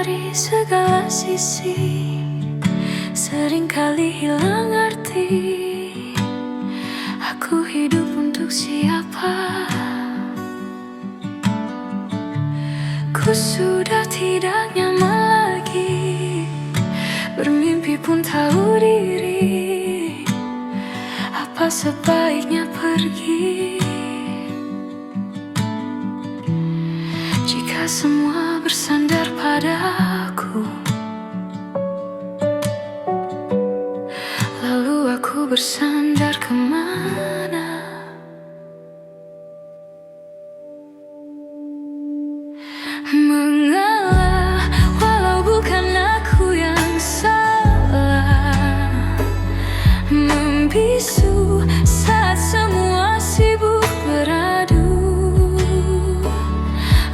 dari segala sisi, seringkali hilang arti. Aku hidup untuk siapa? Ku sudah tidak nyaman lagi, bermimpi pun tahu diri. Apa sebaiknya pergi? Jika semua bersandar padaku, lalu aku bersandar kemana? Mengalah, walau bukan aku yang salah. Membisu saat semua sibuk beradu.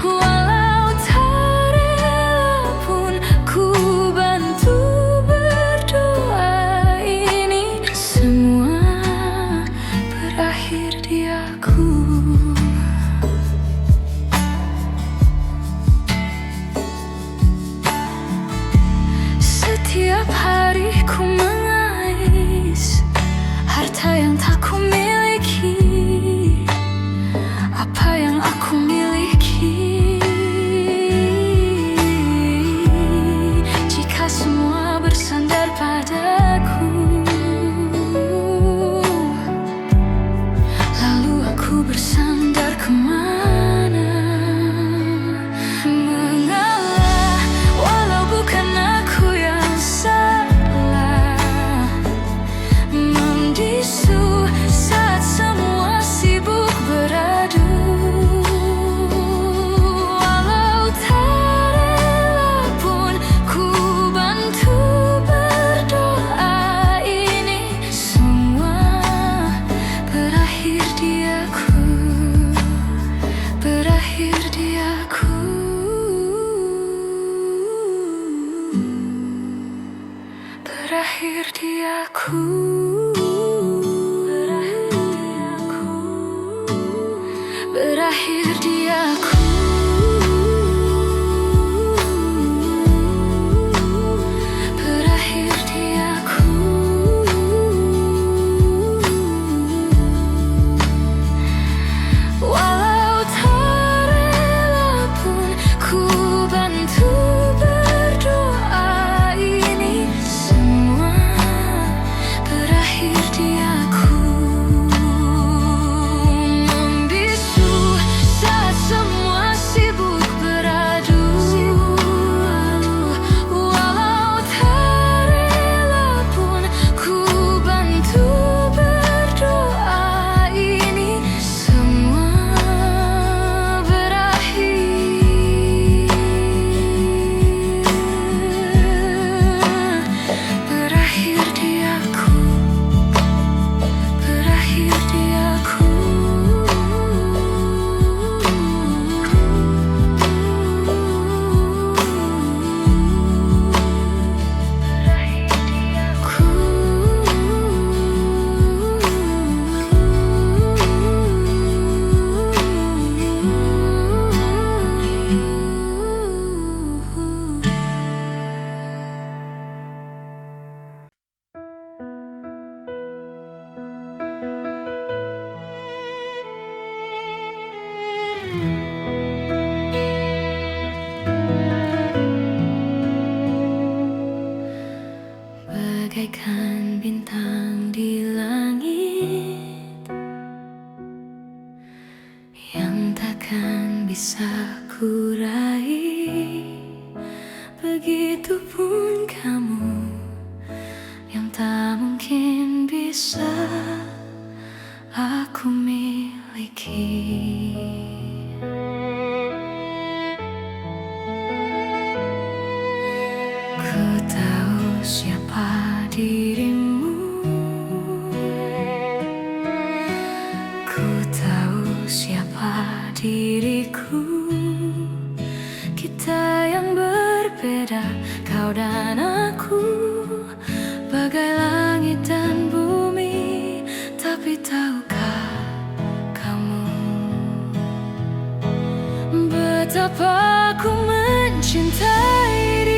Walau tak rela pun ku bantu berdoa. Ini semua berakhir di aku. Setiap hari ku mengais harta yang tak ku miliki. Apa yang aku miliki? Jika semua bersandar padaku, lalu aku bersandar kemana? Mengalah, walau bukan aku yang salah. Membisu saat semua sibuk beradu. Walau tak rela pun ku bantu berdoa. Ini semua berakhir di aku, berakhir di aku, berakhir di aku, berakhir di aku, berakhir di aku. Walau tak rela pun ku bantu berdoa. Ini semua berakhir di aku. Membisu saat semua sibuk beradu. Walau tak rela pun ku bantu berdoa. Ini semua berakhir, berakhir di aku, berakhir di aku, berakhir di aku. Bagaikan bintang di langit yang takkan bisa ku raih, begitupun kamu yang tak mungkin bisa aku miliki. Ku tahu siapa dirimu, ku tahu siapa diriku. Kita yang berbeda, kau dan aku, bagai langit dan bumi. Tapi tahukah kamu betapa aku mencintai dirimu?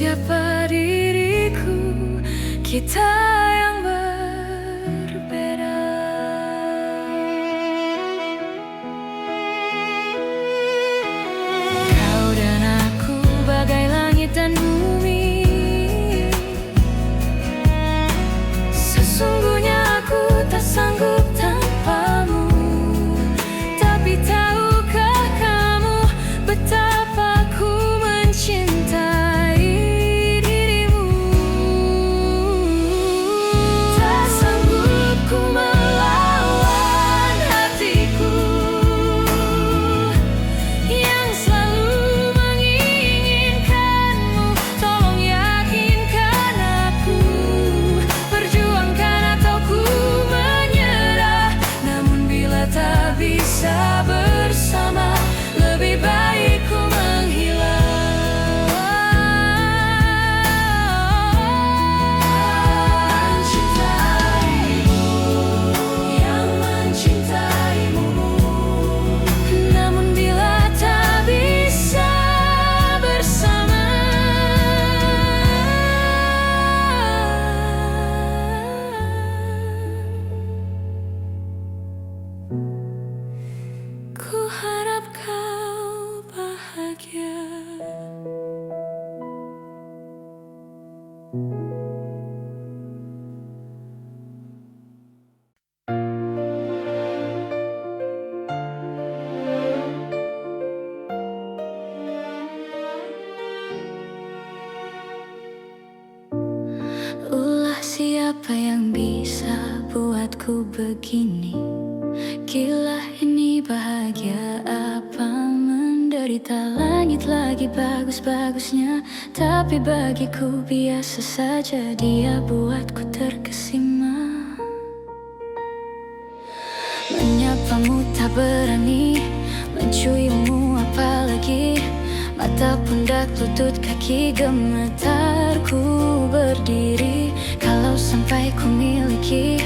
siapa diriku, kita yang berbeda. Kau dan aku bagai langit dan bumi. Sesungguhnya aku tak sanggup tanpamu, tapi tahukah kamu betapa ku mencintai dirimu. Tak sanggup ku melawan hatiku yang selalu menginginkanmu. Tolong yakinkan aku, perjuangkan atau ku menyerah. Namun bila tak bisa bersama, lebih baik ku menghilang. Mencintaimu, yang mencintaimu. Namun bila tak bisa bersama, ku harap kau bahagia. Ulah siapa yang bisa buatku begini? Gila ini bahagia apa menderita? Langit lagi bagus-bagusnya, tapi bagiku biasa saja. Dia buatku terkesima. Menyapamu tak berani, menciummu apalagi. Mata, pundak, lutut, kaki gemetar ku berdiri. Kalau sampai ku miliki,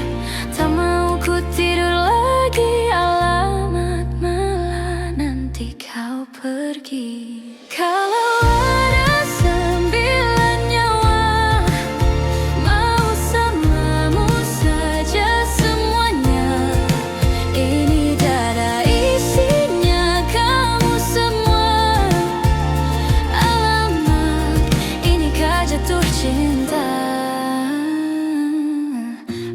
tak mau ku tidur lagi. Alamat malah nanti kau pergi. Kalau ada 9 nyawa, mau samamu saja semuanya. Ini dada isinya kamu semua. Alamak, inikah jatuh cinta?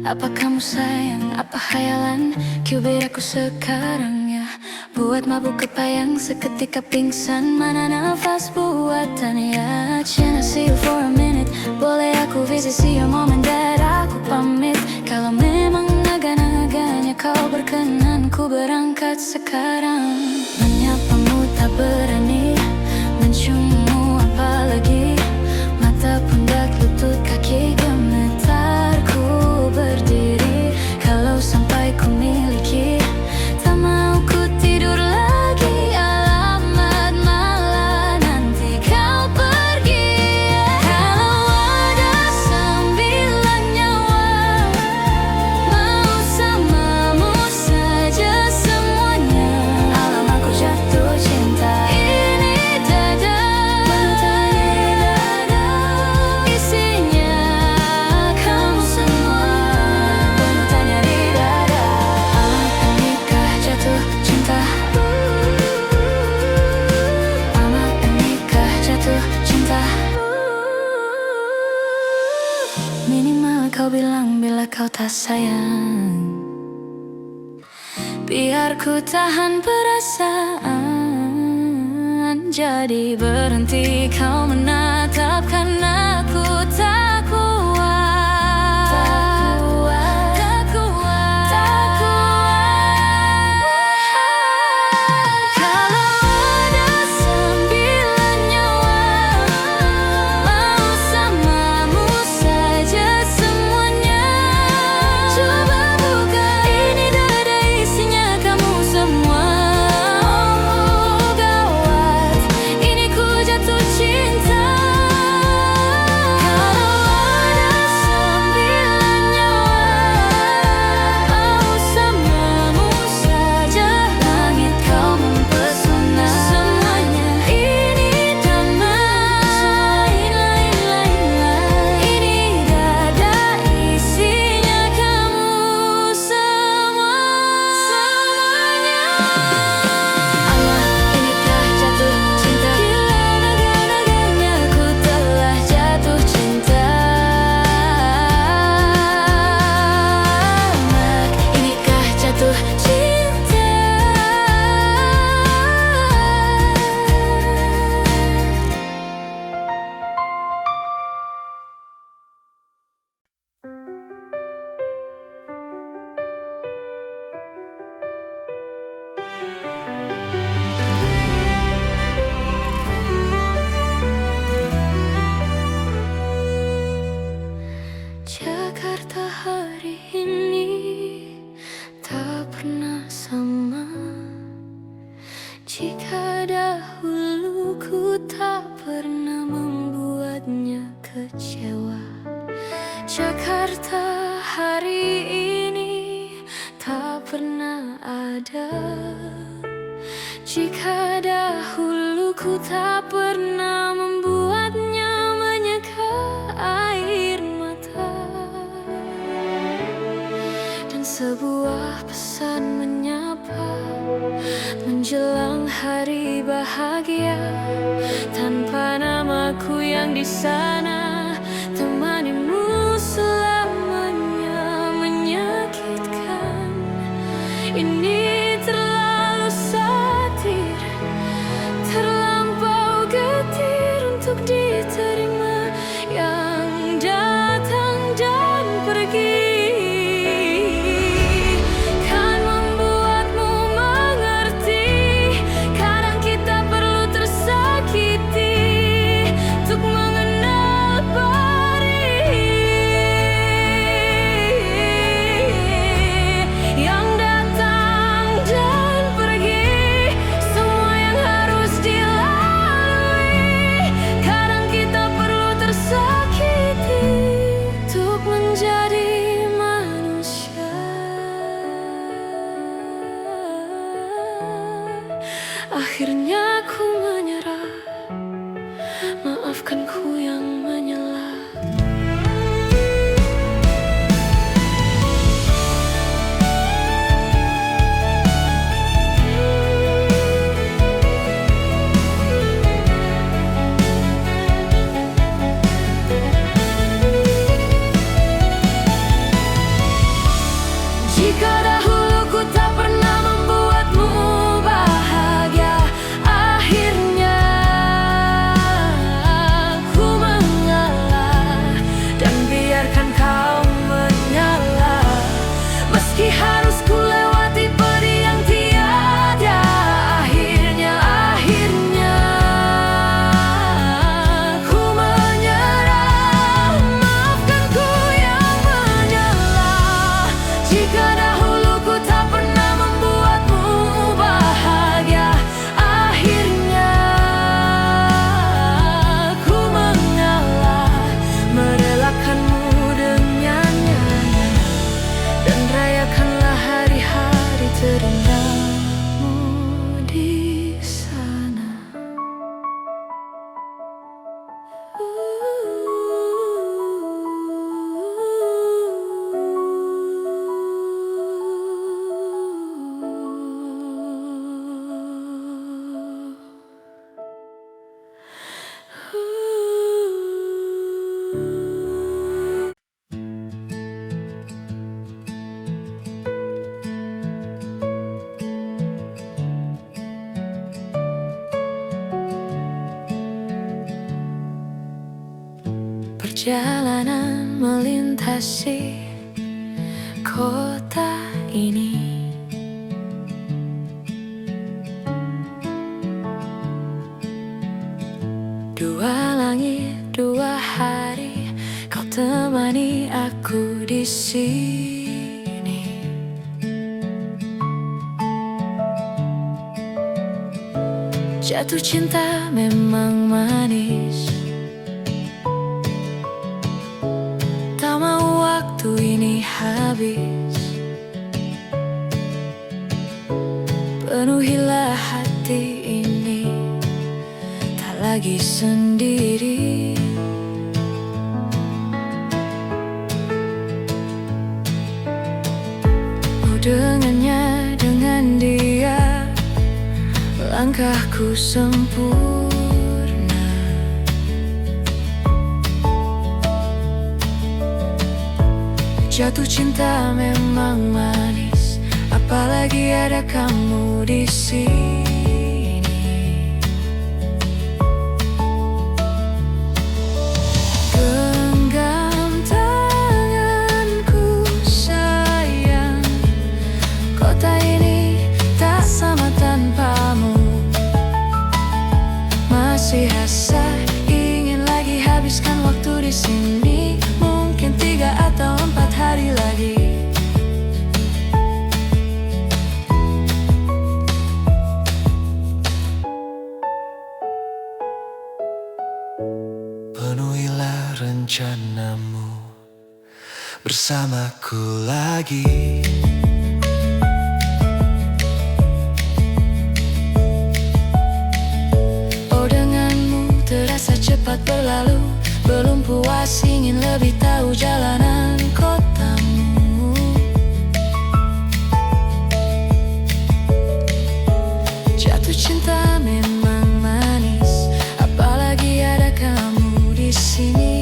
Apa kamu sayang, apa khayalan? Cubit aku sekarang ya, buat mabuk kepayang, seketika pingsan. Mana nafas buatannya? Can I see you for a minute? Boleh aku visit see your mom and dad? Aku pamit. Kalau memang naga-naganya kau berkenan, ku berangkat sekarang. Menyapamu tak berani, menciummu apalagi. Mata, pundak, lutut, kaki gemetar ku berdiri. Kalau sampai ku miliki, tak mau ku tidur lagi. Alamat malah nanti kau pergi. Kalau ada 9 nyawa, mau samamu saja semuanya. Alamatku jatuh cinta. Ini dada, isinya kamu semua. Tanya di dada, alamat nikah jatuh cinta. Alamat nikah jatuh cinta. Minimal kau bilang bila kau tak sayang, biar ku tahan perasaan. Jadi berhenti kau menatap, karena aku tak kuat. Tak kuat, tak kuat, tak kuat. Kalau ada 9 nyawa, mau samamu saja semuanya. Coba buka ini dada, isinya kamu semua. Oh gawat, ini ku jatuh cinta. kecewa. Jakarta hari ini tak pernah ada. Jika dahulu ku tak pernah membuatnya menyeka air mata, dan sebuah pesan menyapa menjelang hari bahagia, tanpa namaku yang di sana temanimu selamanya menyakitkan. Ini terlalu satir, terlampau getir untuk diterima, yang datang dan pergi kan membuatmu mengerti. Kadang kita perlu tersakiti untuk mengenal perih. Yang datang dan pergi, semua yang harus dilalui. Kadang kita perlu tersakiti untuk menjadi manusia. Akhirnya ku menyerah, maafkan ku yang menyelah. Jika dahulu ku tak pernah membuatmu bahagia, akhirnya ku mengalah dan biarkan kau menyala. Meski harus ku lewati pedih yang tiada akhirnya ku menyerah. Maafkan ku yang menyalah. Jika dahulu ku tak pernah membuatmu bahagia, akhirnya ku mengalah, merelakanmu dengan nyaman, dan rayakanlah hari-hari terindahmu di sana. Perjalanan melintasi kota ini, dua langit, dua hari, kau temani aku di sini. Jatuh cinta memang manis, tak mau waktu ini habis. Penuhilah hati ini, tak lagi sendiri. Oh, dengannya, dengan dia, langkahku sempurna. Jatuh cinta memang manis, apalagi ada kamu di sini. Genggam tanganku sayang, kota ini tak sama tanpamu. Masih rasa ingin lagi habiskan waktu di sini, mungkin 3 atau 4 hari lagi. rencanamu bersamaku lagi. Oh, denganmu terasa cepat berlalu. Belum puas ingin lebih tahu jalanan kotamu. Jatuh cinta memang manis, apalagi ada kamu di sini.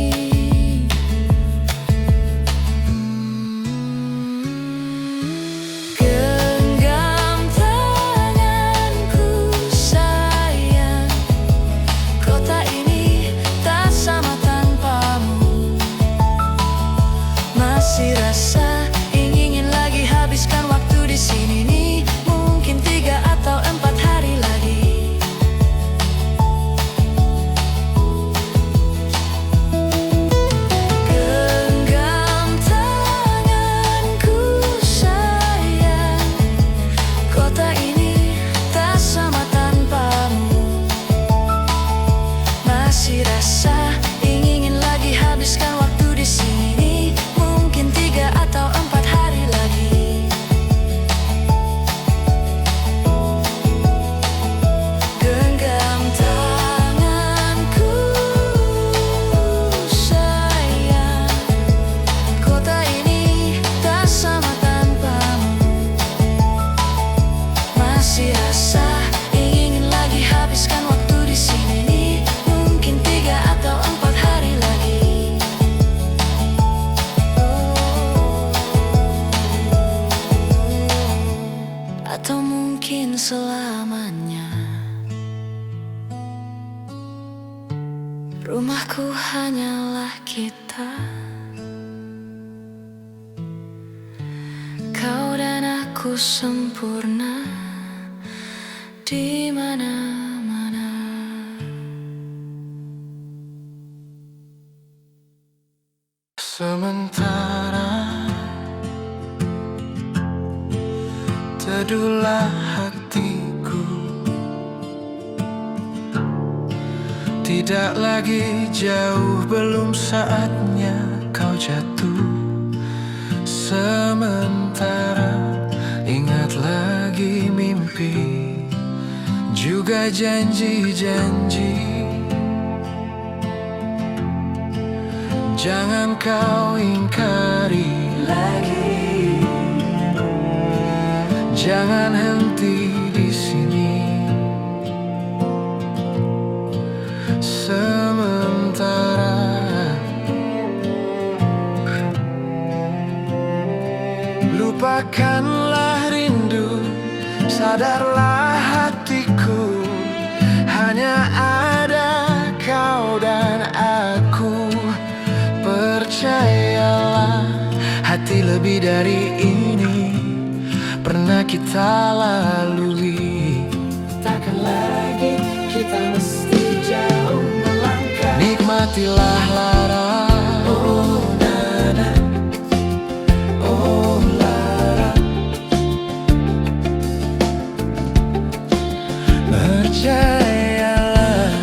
Genggam tanganku sayang, kota ini tak sama tanpamu. Masih rasa ingin lagi habiskan waktu di sini nih, mungkin 3 atau 4 hari lagi. Genggam tanganku sayang, kota ini tak sama tanpamu. Masih rasa ingin lagi habiskan waktu di sini, mungkin 3 atau 4 hari lagi. Genggam tanganku sayang, kota ini tak sama tanpamu. Masih rasa ingin lagi habiskan waktu di sini nih, mungkin 3 atau 4 hari lagi. Atau mungkin selamanya. Rumahku hanyalah kita, kau dan aku sempurna di mana-mana. Sementara teduhlah hatiku, tidak lagi jauh, belum saatnya kau jatuh. Sementara ingat lagi mimpi, juga janji-janji. Jangan kau ingkari lagi, jangan henti di sini. Sementara lupakanlah rindu, sadarlah hatiku, hanya ada kau dan aku. Percayalah, hati lebih dari ini pernah kita lalui. Takkan lagi kita mesti jauh melangkah. Nikmatilah lara, oh nana, oh lara. Percayalah,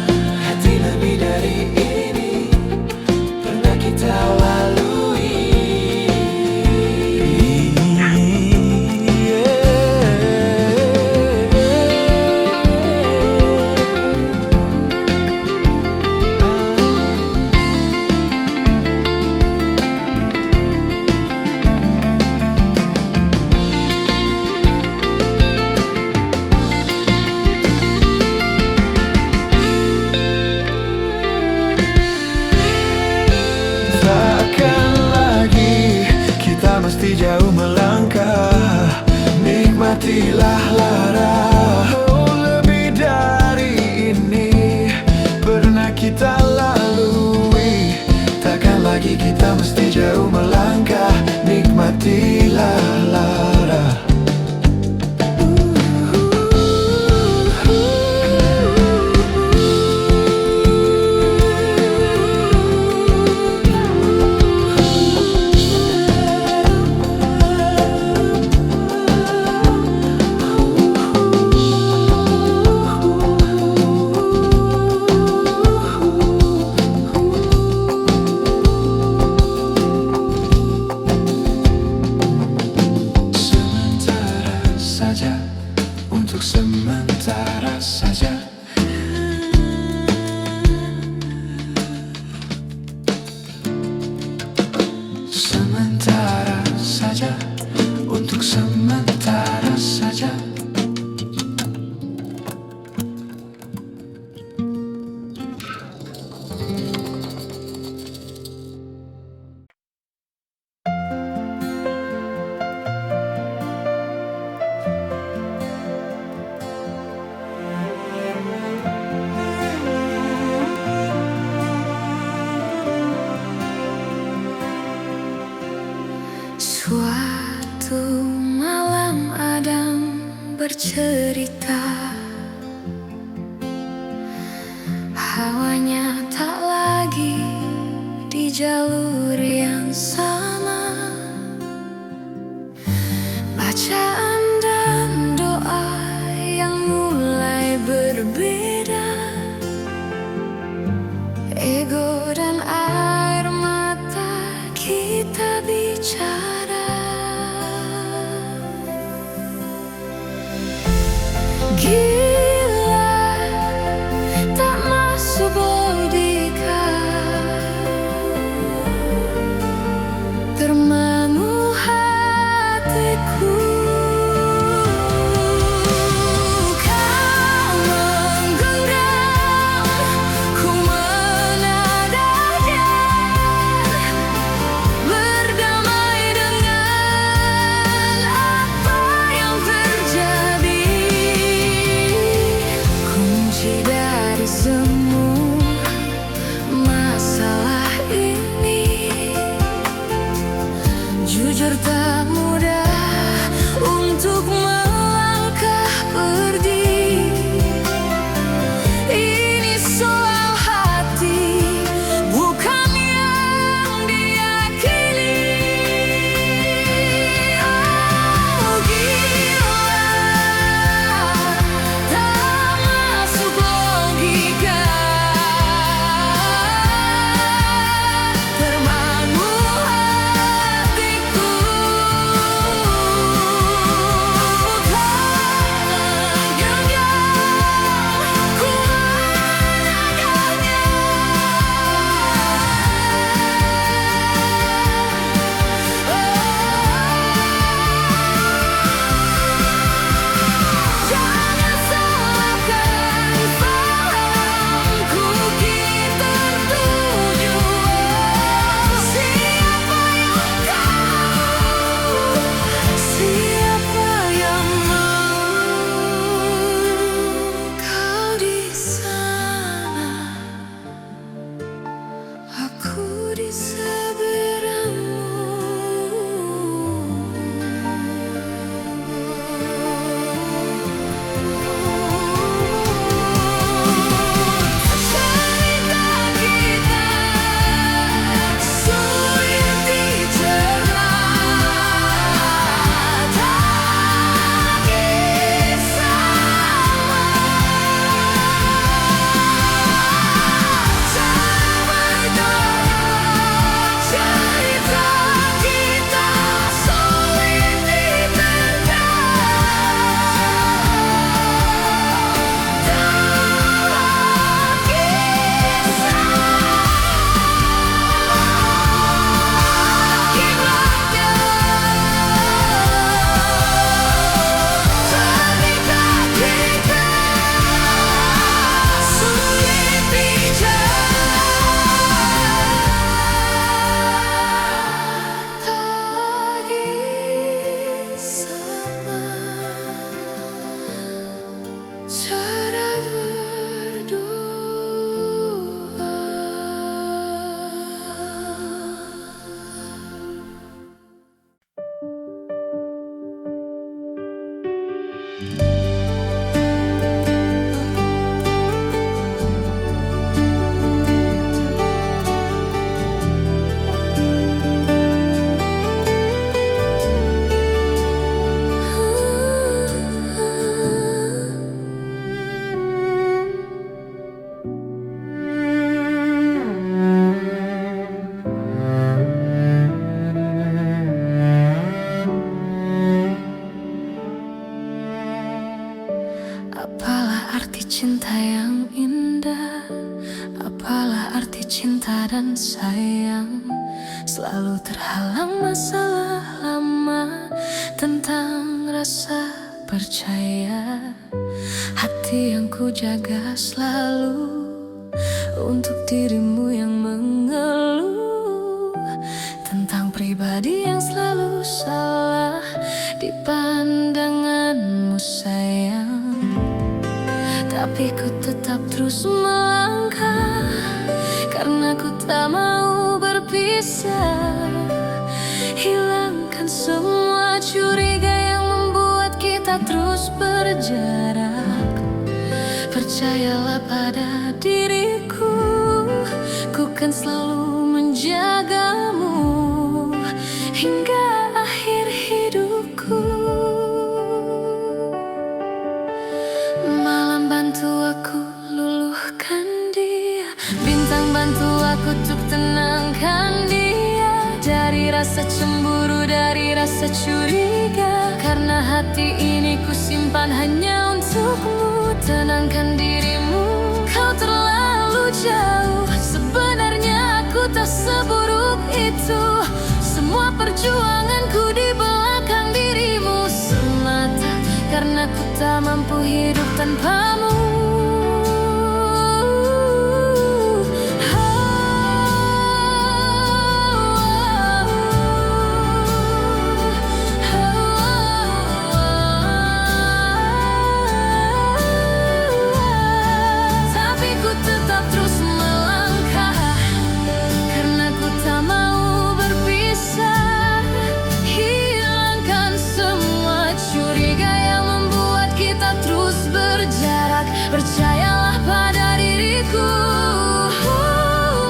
hati lebih dari ini pernah kita lalui. Mesti jauh melangkah, nikmatilah lara, oh lebih dari ini pernah kita lalui. Takkan lagi kita mesti jauh melangkah, nikmatilah lara. Suatu malam Adam bercerita, hawanya tak lagi di jalur yang sama. Bacaan dan doa yang mulai berbeda, ego dan air mata kita bicara. Gila, tak masuk logika, termangu hatiku. Kau menggenggam, ku menatapnya, berdamai dengan apa yang terjadi. Kunci dari semua masalah ini, jujur tak mudah untuk melangkah pergi. Ini soal hati, bukan yang diyakini. Oh gila, tak masuk logika, termangu hatiku. Kau menggenggam, ku menatapnya, jangan salahkan fahamku, kita tertuju. Siapa yang tahu, siapa yang mau kau di sana, aku di cerita kita sulit dicerna, tak sama. Cara berdoa, cerita kita sulit diterka, tak kisah. Akibatnya cerita kita sulit dicerna, tak sama. Cara apalah arti cinta yang indah, apalah arti cinta dan sayang, selalu terhalang masalah lama tentang rasa percaya. Hati yang ku jaga selalu untuk dirimu yang mengeluh tentang pribadi yang selalu salah di pandanganmu sayang. Tapi ku tetap terus melangkah, karena ku tak mau berpikir berpisah. Hilangkan semua curiga yang membuat kita terus berjarak. Percayalah pada diriku, ku kan selalu menjagamu hingga akhir hidupku. Malam bantu aku luluhkan dia, bintang bantu aku untuk tenangkan dia. Dari rasa cemburu, dari rasa curiga, karena hati ini ku simpan hanya untukmu. Tenangkan dirimu, kau terlalu jauh. Sebenarnya aku tak seburuk itu. Semua perjuanganku di belakang dirimu, semata karena ku tak mampu hidup tanpamu. Tapi ku tetap terus melangkah, karena ku tak mau berpisah. Hilangkan semua curiga yang membuat kita terus berjarak. Percayalah pada diriku.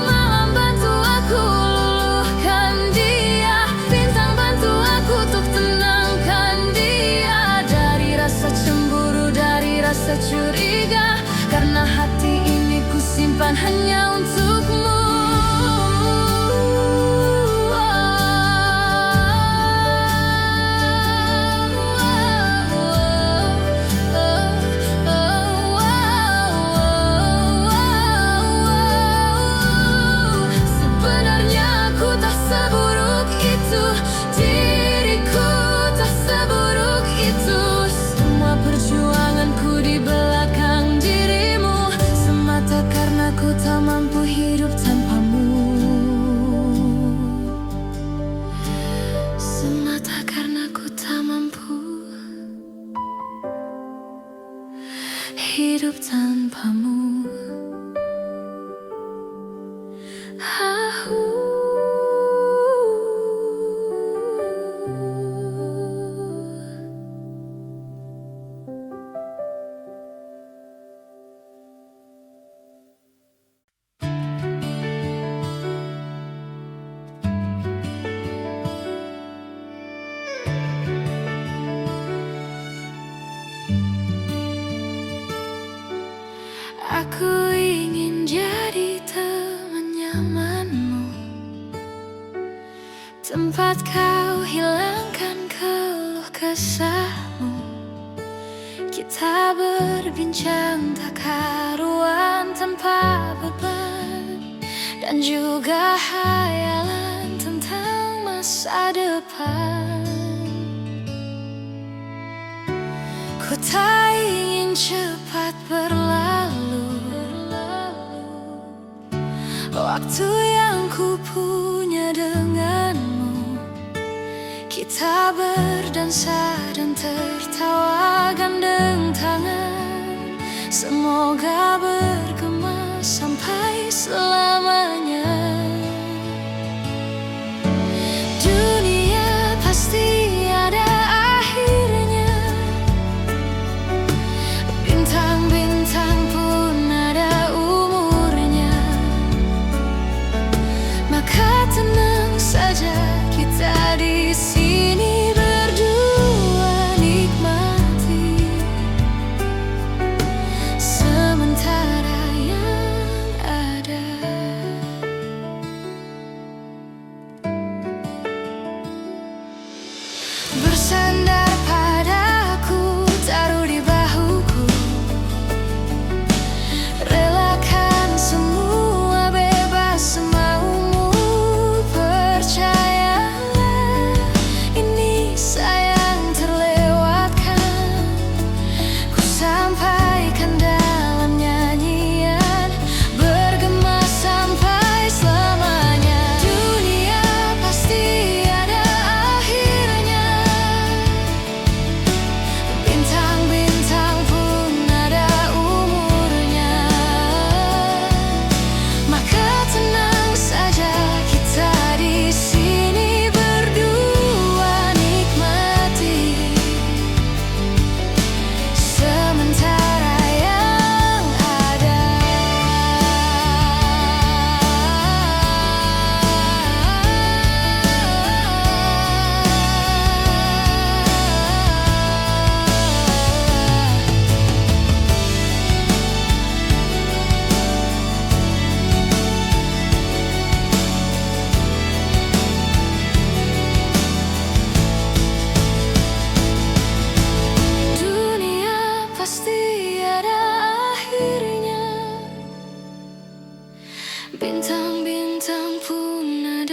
Malam bantu aku luluhkan dia, bintang bantu aku untuk tenangkan dia. Dari rasa cemburu, dari rasa curiga, karena hati ini ku simpan hanya untukmu. Sebenarnya aku tak seburuk itu, diriku tak seburuk itu. Semua perjuanganku di belakang dirimu, semata karena ku tak mampu hidup tanpamu. Semata karena ku tak mampu hidup tanpamu. Aku ingin jadi teman nyamanmu, tempat kau hilangkan keluh kesahmu. Kita berbincang tak karuan tanpa beban, dan juga hayalan tentang masa depan. Ku tak ingin cepat berlalu waktu yang ku punya denganmu. Kita berdansa dan tertawa gandeng tangan, semoga bergema sampai selamanya. Dunia pasti ada akhirnya, bintang-bintang pun ada umurnya. Maka tenang saja, kita di sini berdua nikmati sementara yang ada.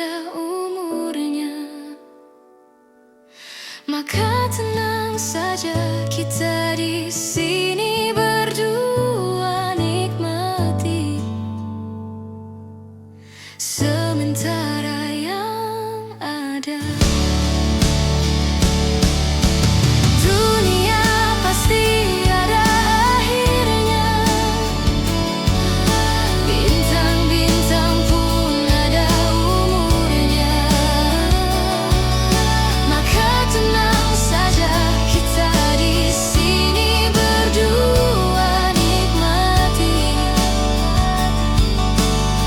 ada umurnya. Maka tenang saja, kita di sini berdua nikmati sementara yang ada. Dunia pasti ada akhirnya, bintang-bintang pun ada umurnya. Maka tenang saja, kita di sini berdua nikmati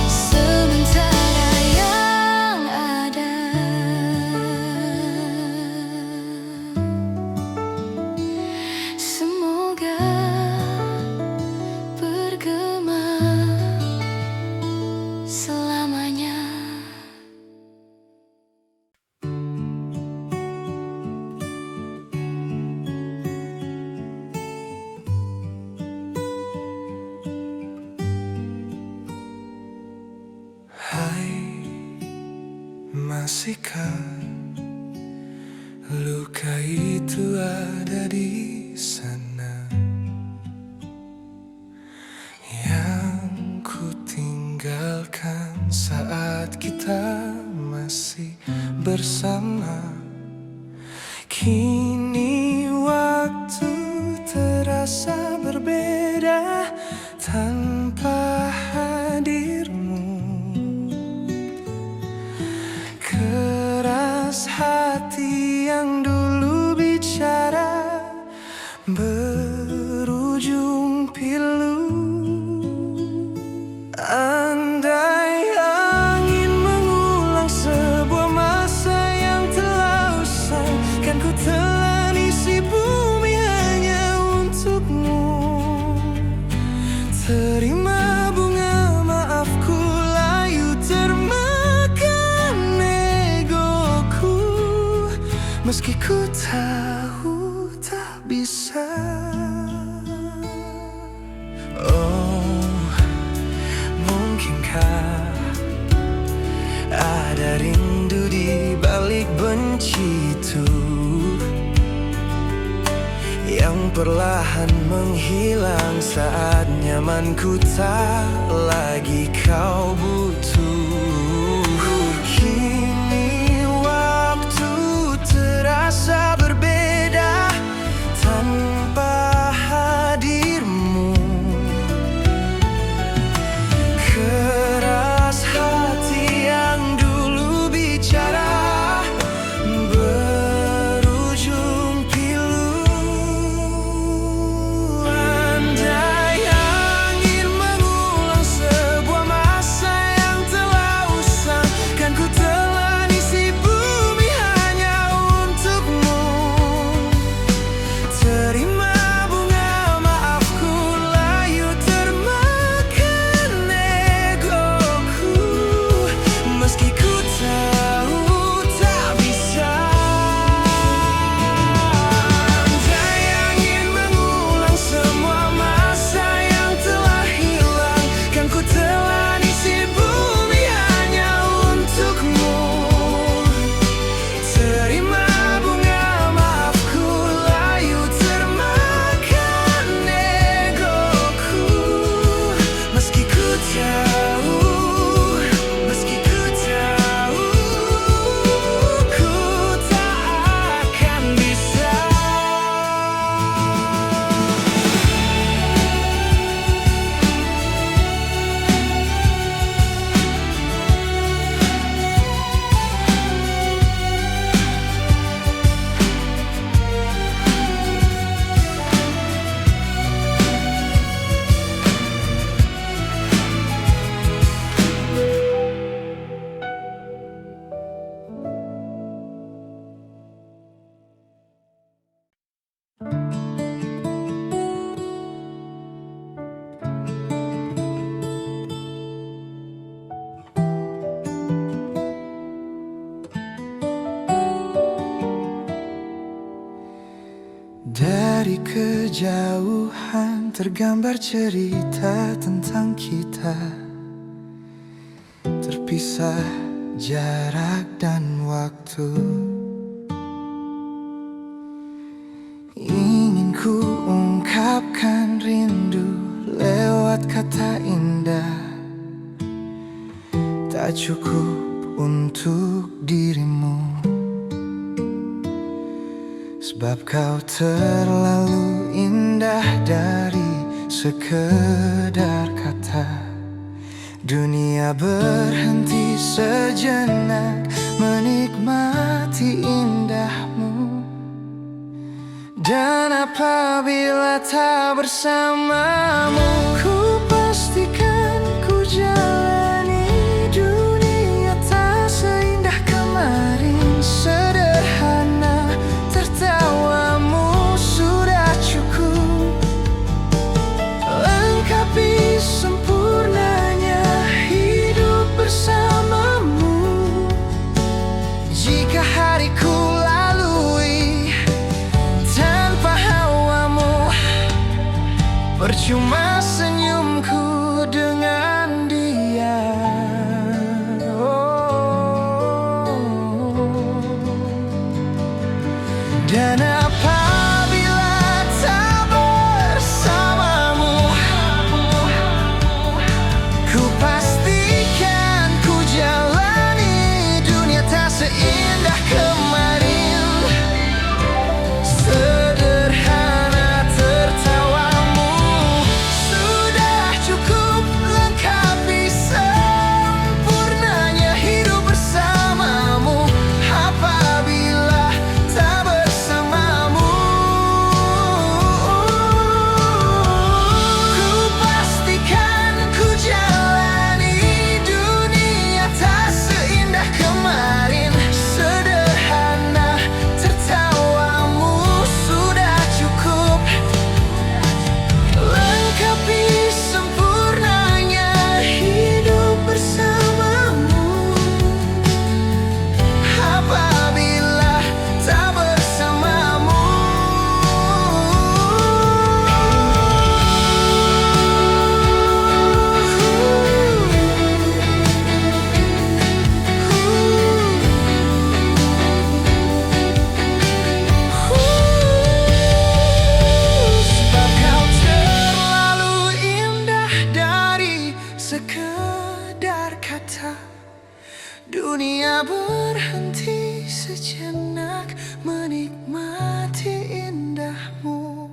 sementara yang ada. Semoga bergema selamanya. Hai, masihkah luka itu ada di sana yang ku tinggalkan saat kita masih bersama? Kini waktu terasa berbeda tanpa hadirmu. Keras hati yang dulu bicara berujung pilu. Andai angin mengulang sebuah masa yang telah usai, kan ku telan isi bumi hanya untukmu. Terima bunga maafku layu termakan egoku, meski ku tahu tak bisa. Oh, mungkinkah ada rindu di balik benci itu yang perlahan menghilang saat nyamanku tak lagi kau butuh. Kini waktu terasa berbeda tanpa hadirmu. Keras hati yang dulu bicara berujung pilu. Andai angin mengulang sebuah masa yang telah usang, kan ku telan isi bumi hanya untukmu. Terima bunga maafku layu termakan egoku, meski ku tahu tak bisa. Andai angin mengulang semua masa yang telah hilang, kan ku telan isi bumi hanya untukmu. Terima bunga maafku layu termakan egoku, meski ku tahu, meski ku tahu ku tak akan bisa. Dari kejauhan tergambar cerita tentang kita, terpisah jarak dan waktu. Ingin ku ungkapkan rindu lewat kata indah, tak cukup untuk dirimu. Sebab kau terlalu indah dari sekedar kata. Dunia berhenti sejenak menikmati indahmu. Dan apabila tak bersamamu, ku pastikan ku jalani dunia tak seindah kemarin. Sederhana, tertawamu sudah cukup lengkapi sempurnanya hidup bersamamu. Jika hariku lalui tanpa hawamu, percuma senyumku dengan dia. Dan apabila tak bersamamu, ku pastikan ku jalani dunia tak seindah kemarin. Sederhana, tertawamu sudah cukup lengkapi sempurnanya hidup bersamamu. Apabila tak bersamamu, ku pastikan ku jalani dunia tak seindah kemarin. Sederhana, tertawamu sudah cukup lengkapi sempurnanya hidup bersamamu. Apabila tak bersamamu, sebab kau terlalu indah dari sekedar kata. Dunia berhenti sejenak menikmati indahmu.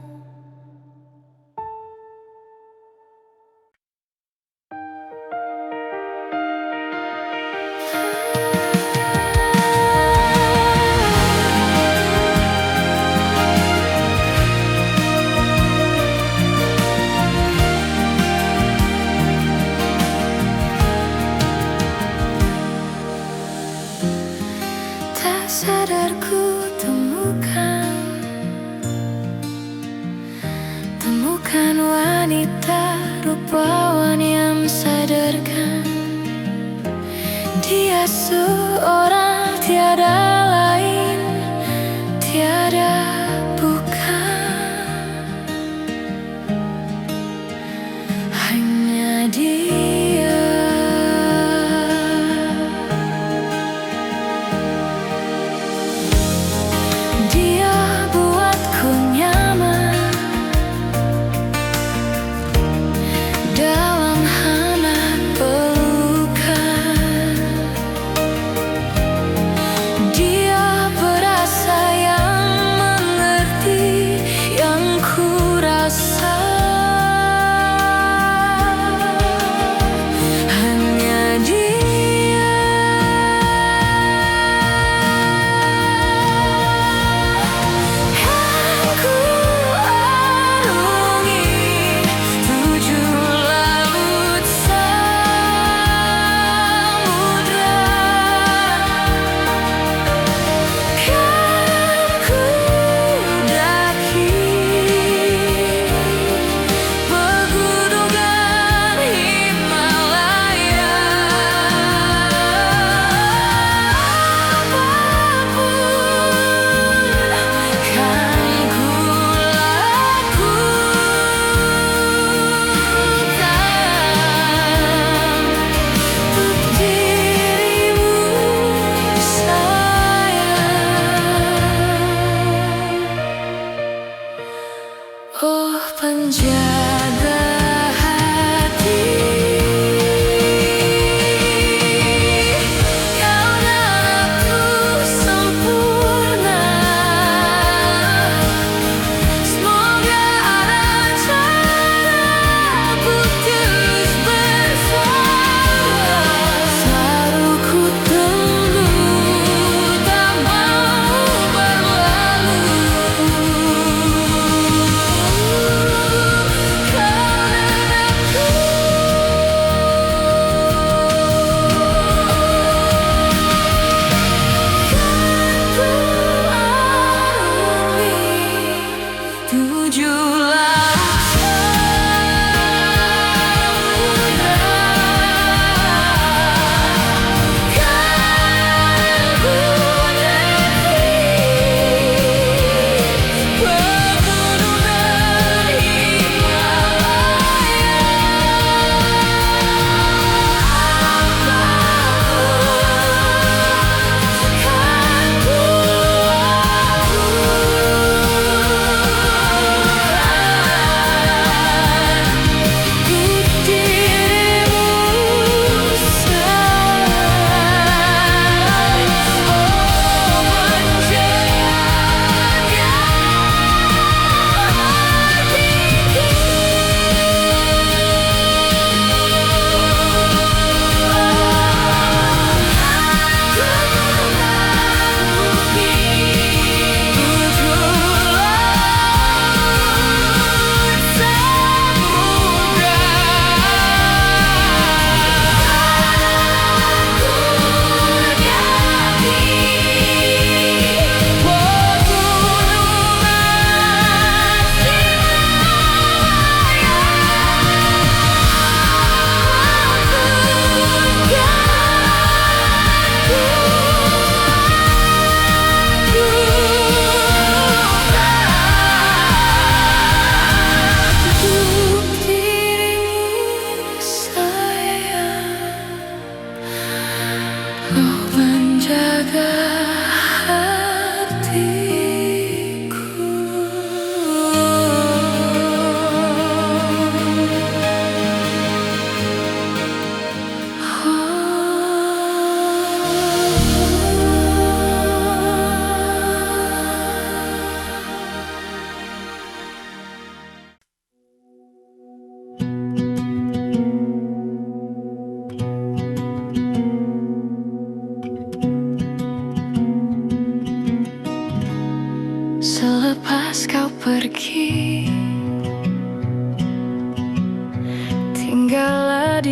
Tak sadar ku temukan wanita rupawan yang sadarkan. Dia seorang tiada lain, tiada bukan, hanya dia. Dia buatku nyaman dalam hangat pelukan. Dia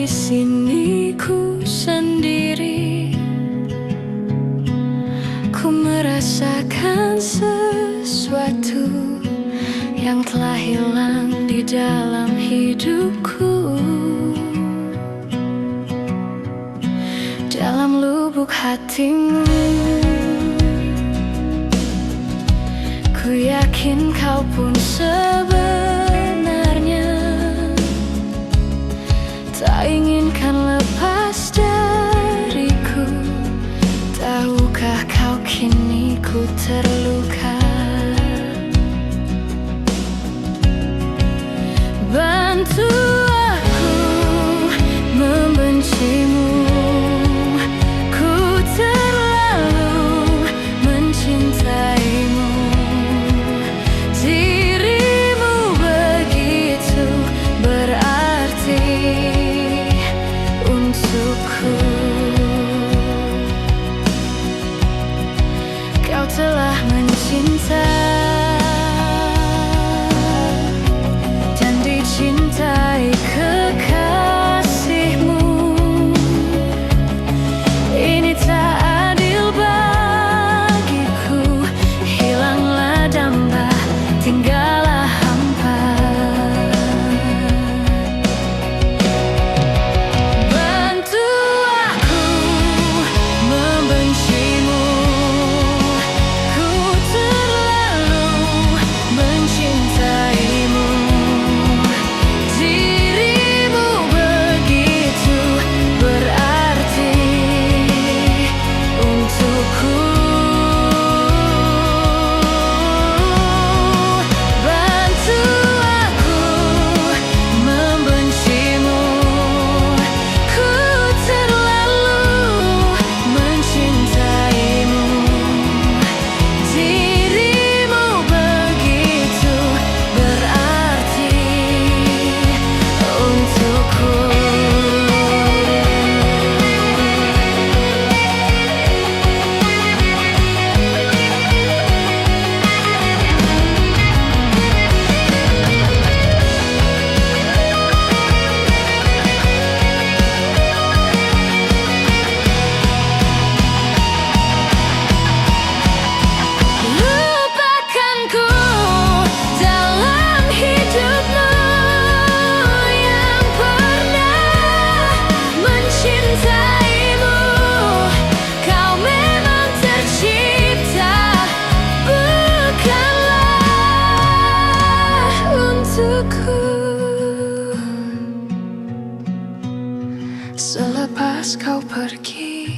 di sini ku sendiri. Ku merasakan sesuatu yang telah hilang di dalam hidupku. Dalam lubuk hatimu, ku yakin kau pun sebenarnya tak inginkan lepas dariku. Tahukah kau kini ku terluka? Bantu aku membencimu. Ku terlalu mencintaimu. Dirimu begitu berarti untukku. Kau telah mencinta dan dicintai kekasihmu. Ini tak adil bagiku. Hilanglah damba, tinggallah hampa. Bantu aku membencimu. Ku terlalu mencintaimu. Dirimu begitu berarti untukku. Bantu aku membencimu. Ku terlalu mencintaimu. Dirimu begitu berarti untukku. Lupakanku dalam hidupmu yang pernah mencintaimu. Kau memang tercipta bukanlah untukku. Selepas kau pergi,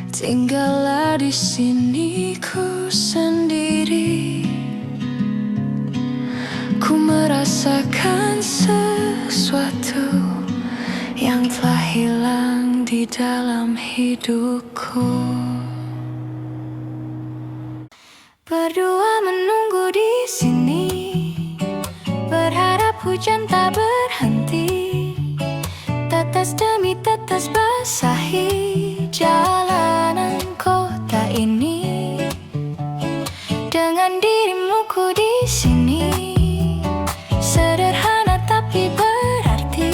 tinggallah di sini ku sendiri. Ku merasakan sesuatu yang telah hilang di dalam hidupku. Berdua menunggu di sini, berharap hujan tak berhenti. Tetes demi tetes basahi jalanan kota ini. Dengan dirimu ku di sini, sederhana tapi berarti.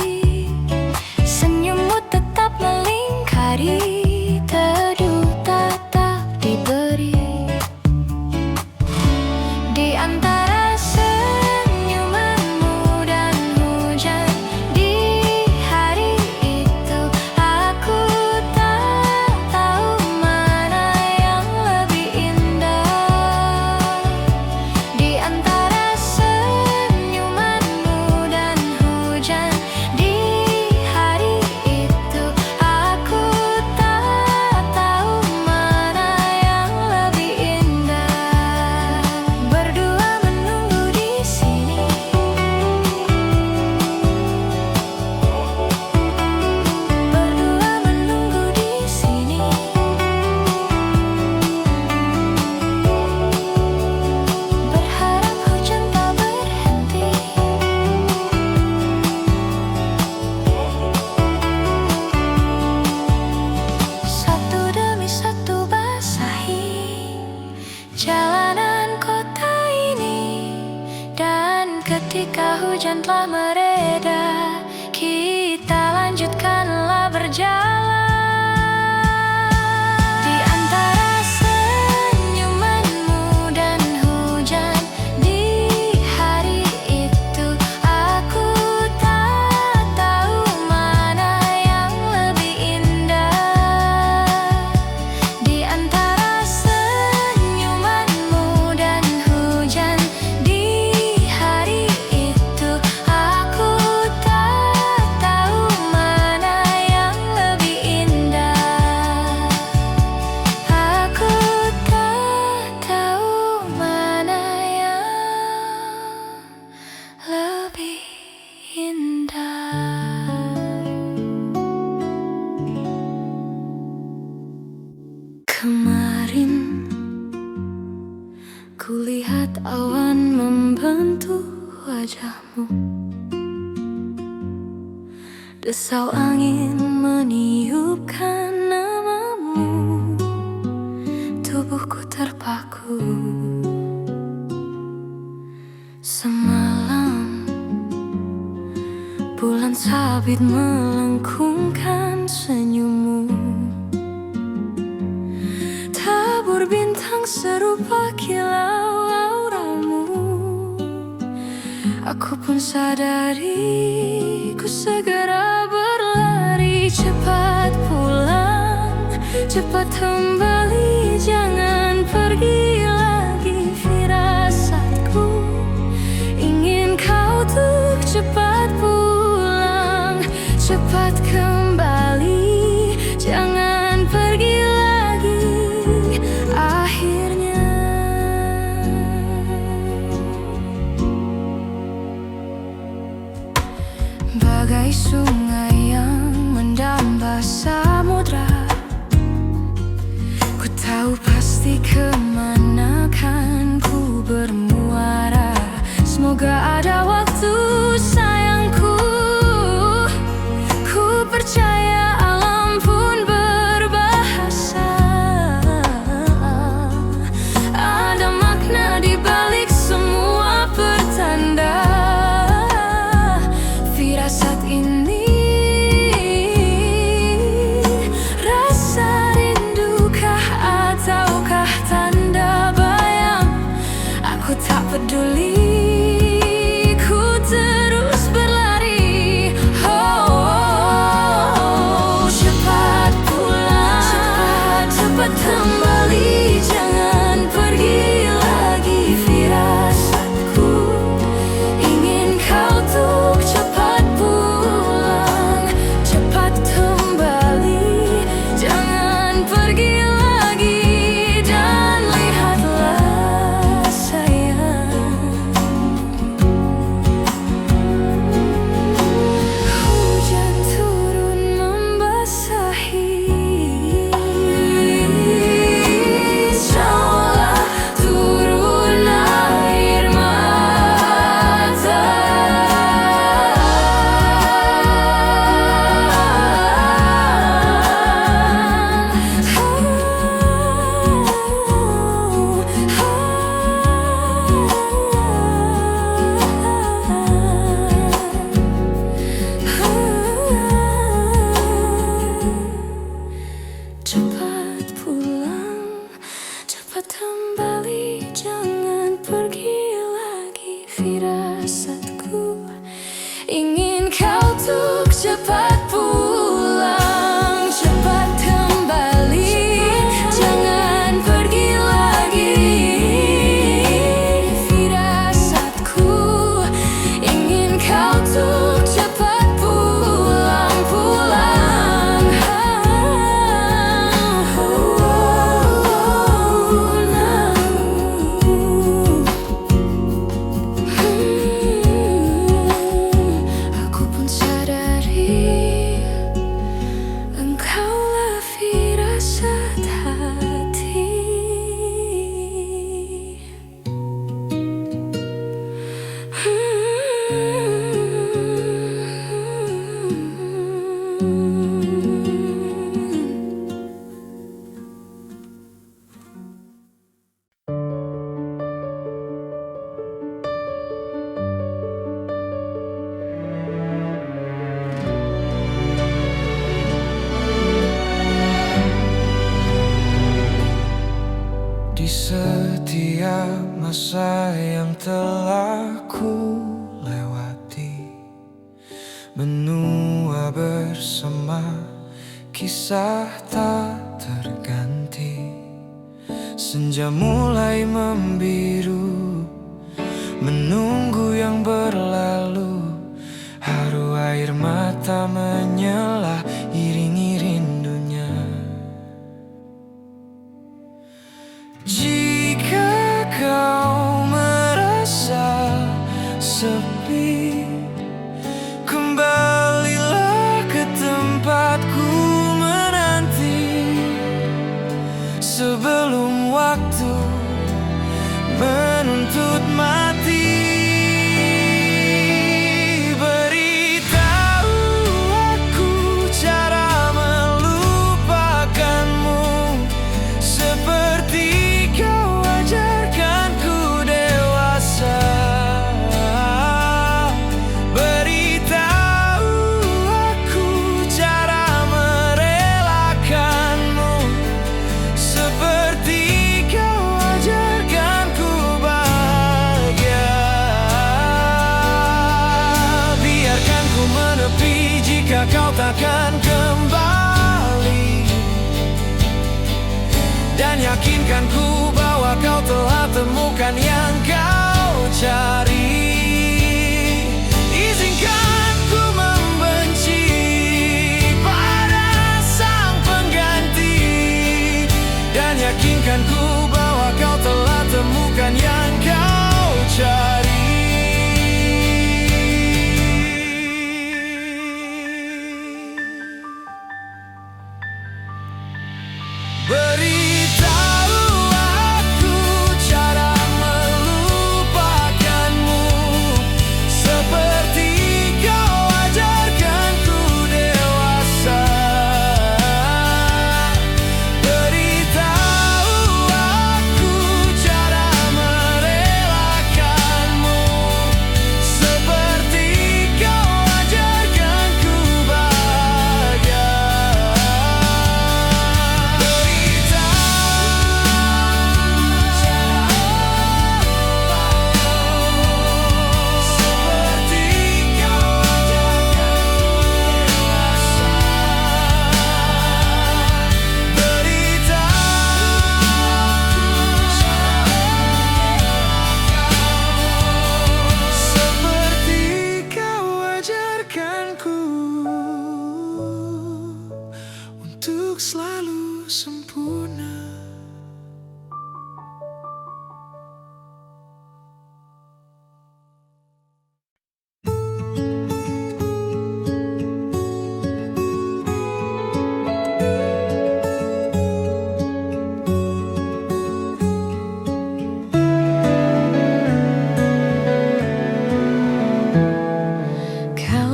Senyummu tetap melingkari, teduh tetap diberi. Di antara senyumanmu dan hujan di hari itu, aku tak tahu mana yang lebih indah. Di antara senyumanmu dan hujan di hari itu, aku tak tahu mana yang lebih indah. Berdua menunggu di sini, berdua menunggu di sini. Berharap hujan tak berhenti. Satu demi satu basahi jalanan kota ini. Dan ketika hujan telah mereda, wajahmu. Desau angin meniupkan namamu, tubuhku terpaku. Semalam bulan sabit melengkungkan senyummu. Tabur bintang serupa kilau auramu. Aku pun sadari, ku segera berlari. Cepat pulang, cepat kembali, jangan pergi lagi. Firasatku ingin kau tuh cepat pulang, cepat kembali, jangan pergi lagi. Akhirnya bagai sungai yang mendamba samudra, ku tahu pasti kemana kan ku bermuara. Semoga ada waktu sayangku, ku percaya alam pun berbahasa. Ada makna di balik semua pertanda. Firasat ini, rasa rindukah ataukah tanda bayang? Aku tak peduli, ku terus berlari. Oh, cepat pulang, cepat kembali, jangan pergi lagi. Firasatku ingin kau tuh cepat pulang, cepat kembali, jangan pergi lagi. Dan lihatlah sayang, hujan turun membasahi, seolah turun air mata. Cepat pulang, cepat kembali, jangan pergi lagi. Firasatku ingin kau tuh cepat pulang, cepat kembali, jangan pergi lagi. Firasatku ingin kau tuh cepat pulang, pulang. Aku pun sadari, engkaulah firasat hati. Di setiap masa yang telah ku lewati, menua bersama kisah tak terganti. Senja mulai membiru, menunggu yang berlalu. Haru air mata menyala, iringi rindunya. Jika kau merasa sepi, kembalilah ke tempatku menanti. Sebelum waktu menuntut mati. untuk selalu sempurna.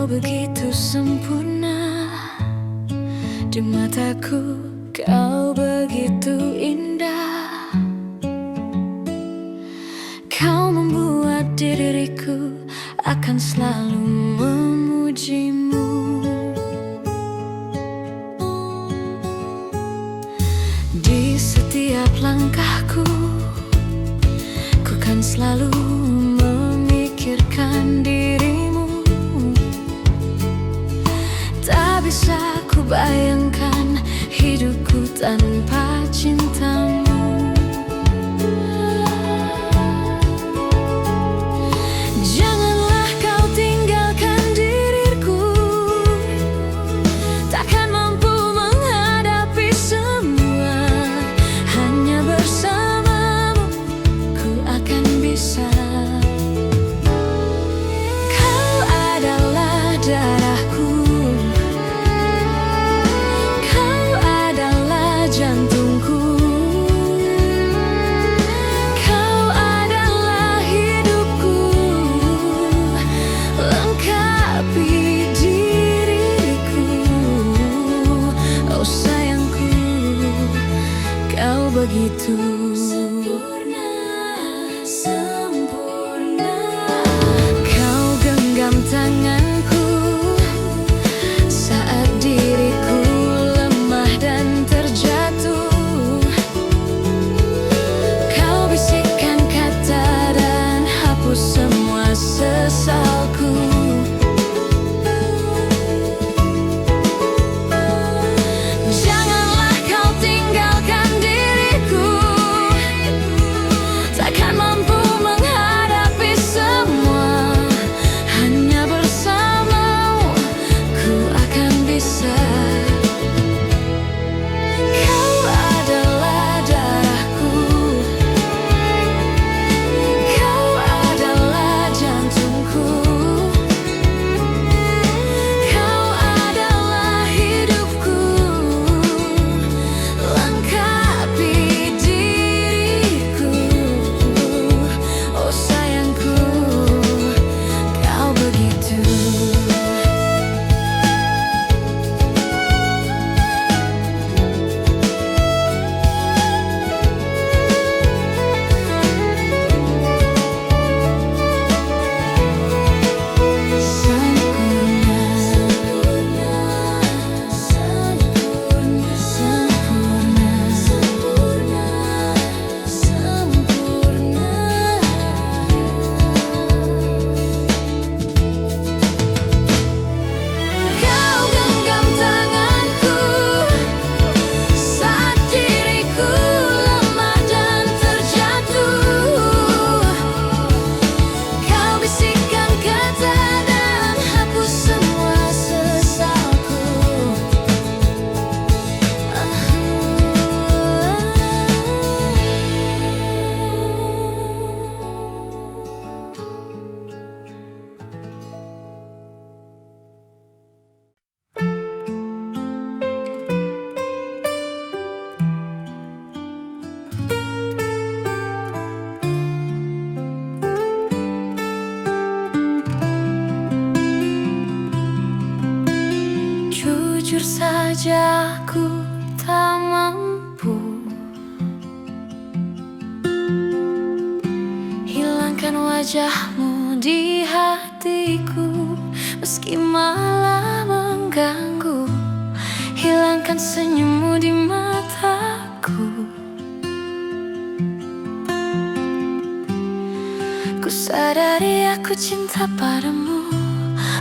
Begitu sempurna di mataku, kau begitu indah. Kau membuat diriku akan selalu memujimu. Di setiap langkahku, ku kan selalu memikirkan dirimu. Tak bisa ku bayangkan hidupku tanpa cintamu. Janganlah kau tinggalkan diriku, takkan mampu menghadapi semua. Hanya bersamamu ku akan bisa. Kau adalah darahku, jantungku. Kau adalah hidupku, lengkapi diriku. Oh sayangku, kau begitu sempurna, sempurna. Kau genggam tanganku saat diriku lemah dan terjatuh. Kau bisikkan kata dan hapus semua sesalku. Janganlah kau tinggalkan diriku, takkan mampu menghadapi semua. Hanya bersamamu ku akan bisa. Kau adalah darahku, kau adalah jantungku. Kau adalah hidupku, lengkapi diriku. Oh sayangku, kau begitu. Kau genggam tanganku saat diriku lemah dan terjatuh. Kau bisikkan kata dan hapus semua sesalku. Jujur saja aku tak mampu hilangkan wajahmu di hatiku, meski malah mengganggu. Hilangkan senyummu di mataku. Ku sadari aku cinta padamu,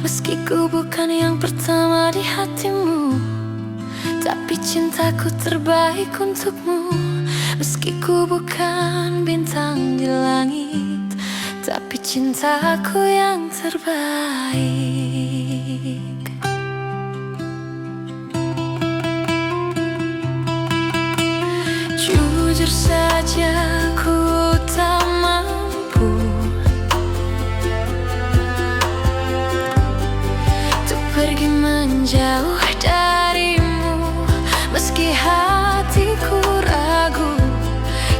meski ku bukan yang pertama di hatimu. Tapi cintaku terbaik untukmu, meski ku bukan bintang di langit. Tapi cintaku yang terbaik. jujur saja ku tak mampu untuk pergi menjauh darimu. Meski hatiku ragu,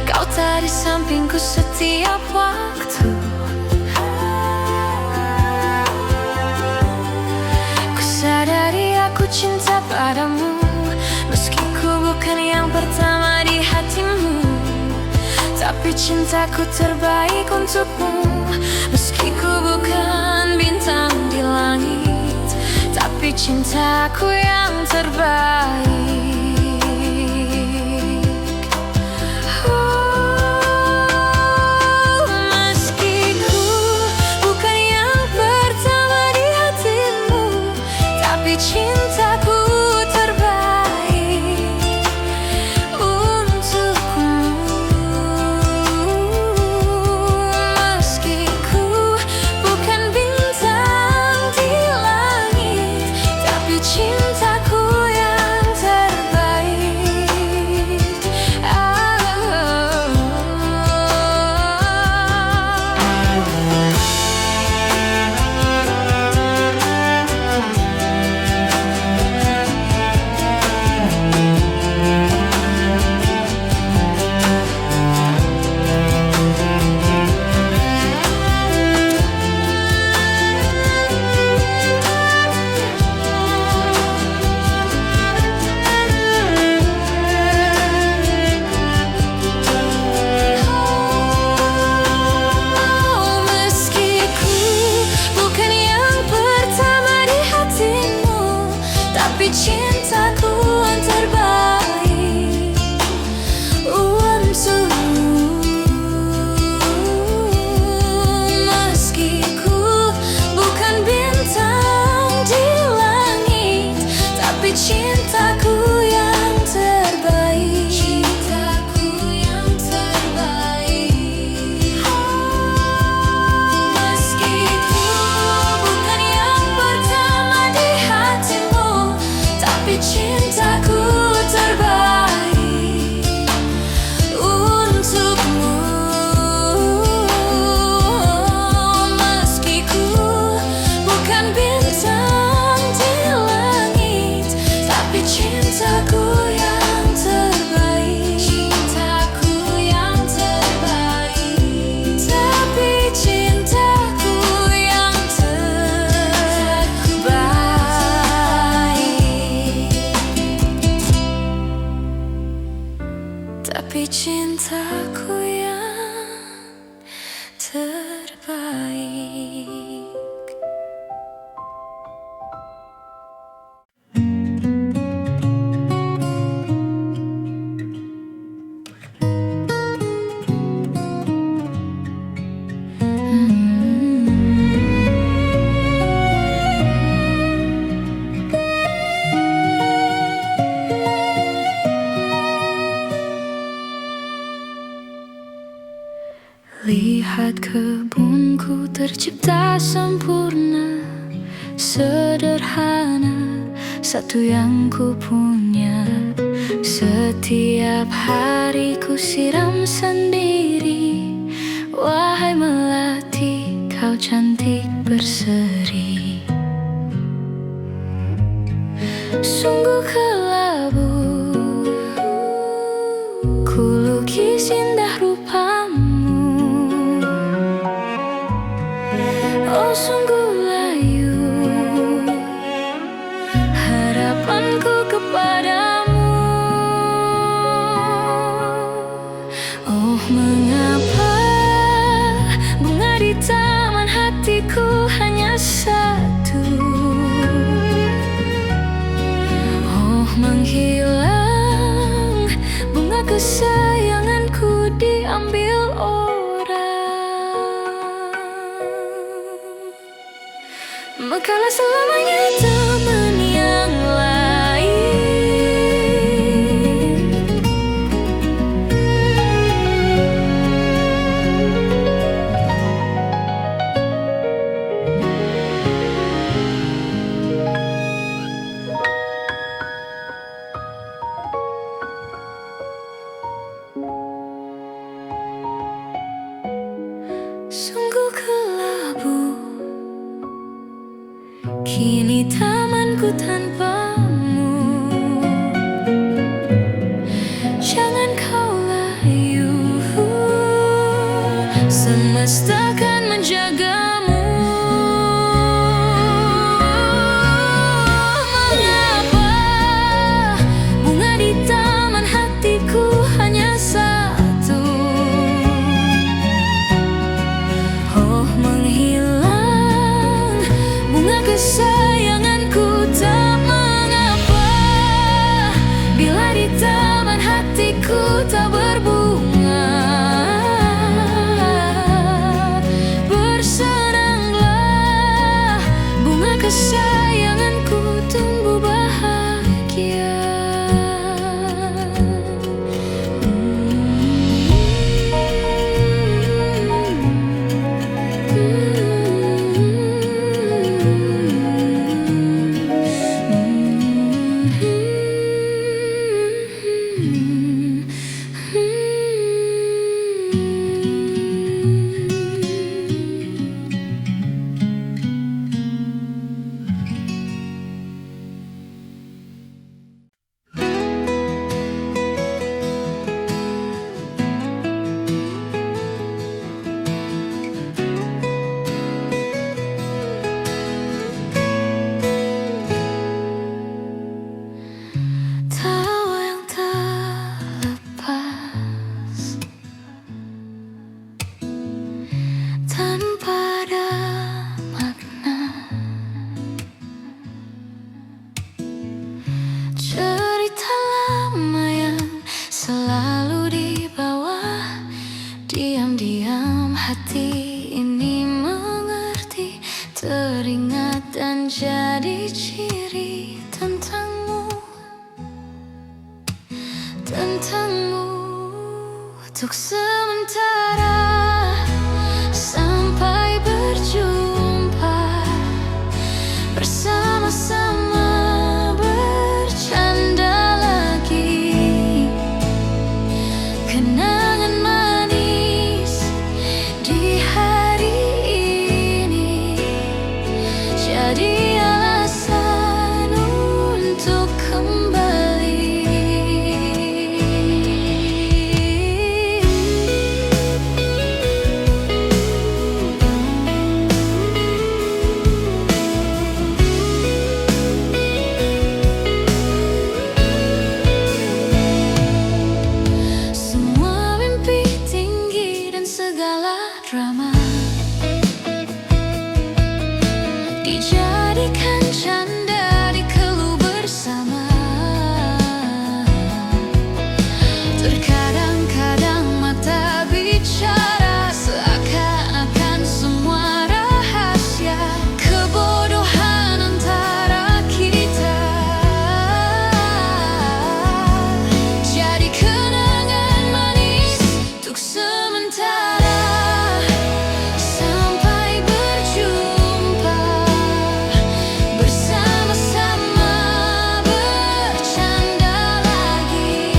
kau tak di sampingku setiap waktu. Ku sadari aku cinta padamu, meski ku bukan yang pertama di hatimu. Tapi cintaku terbaik untukmu. Meski ku bukan bintang di langit, tapi cintaku yang terbaik. Meski ku bukan yang pertama di hatimu, tapi cintaku cintaku yang terbaik untukmu. Meski ku bukan bintang di langit, tapi cintaku yang terbaik. Cintaku yang terbaik. Meski ku bukan yang pertama di hatimu, tapi cintaku terbaik untukmu. Meski ku bukan bintang di langit, tapi cintaku yang terbaik. Cintaku yang terbaik. Tapi cintaku yang terbaik. Tapi cintaku yang terbaik. Lihat kebunku tercipta sempurna, sederhana, satu yang ku punya. Setiap hari ku siram sendiri. Wahai melati, kau cantik berseri. Sungguh kelabu ku lukis indah rupamu. Oh sungguh layu harapanku kepadamu. Oh mengapa bunga di taman hatiku hanya satu. Oh menghilang bunga kesayanganku diambil Mekalah selamanya teman yang lain. aku tanpamu. Jangan kau layu, semesta akan menjagamu. Mengapa bunga di taman hatiku hanya satu? Oh, menghilang bunga kesayanganku tak mengapa. Bila di taman hatiku tak berbunga, bersenanglah bunga kesayanganku tumbuh bahagia. Tawa yang tak lepas tanpa ada makna, cerita lama yang selalu dibawa. Diam-diam hati ini mengerti, teringat dan jadi ciri tentangmu untuk sementara, sampai berjumpa, bersama-sama bercanda lagi. Kenangan manis di hari ini jadi alasan untuk kembali. Semua mimpi tinggi dan segala drama dijadikan canda, dikeluh bersama. Terkadang-kadang mata bicara, seakan-akan semua rahasia kebodohan antara kita jadi kenangan manis untuk sementara, sampai berjumpa, bersama-sama bercanda lagi.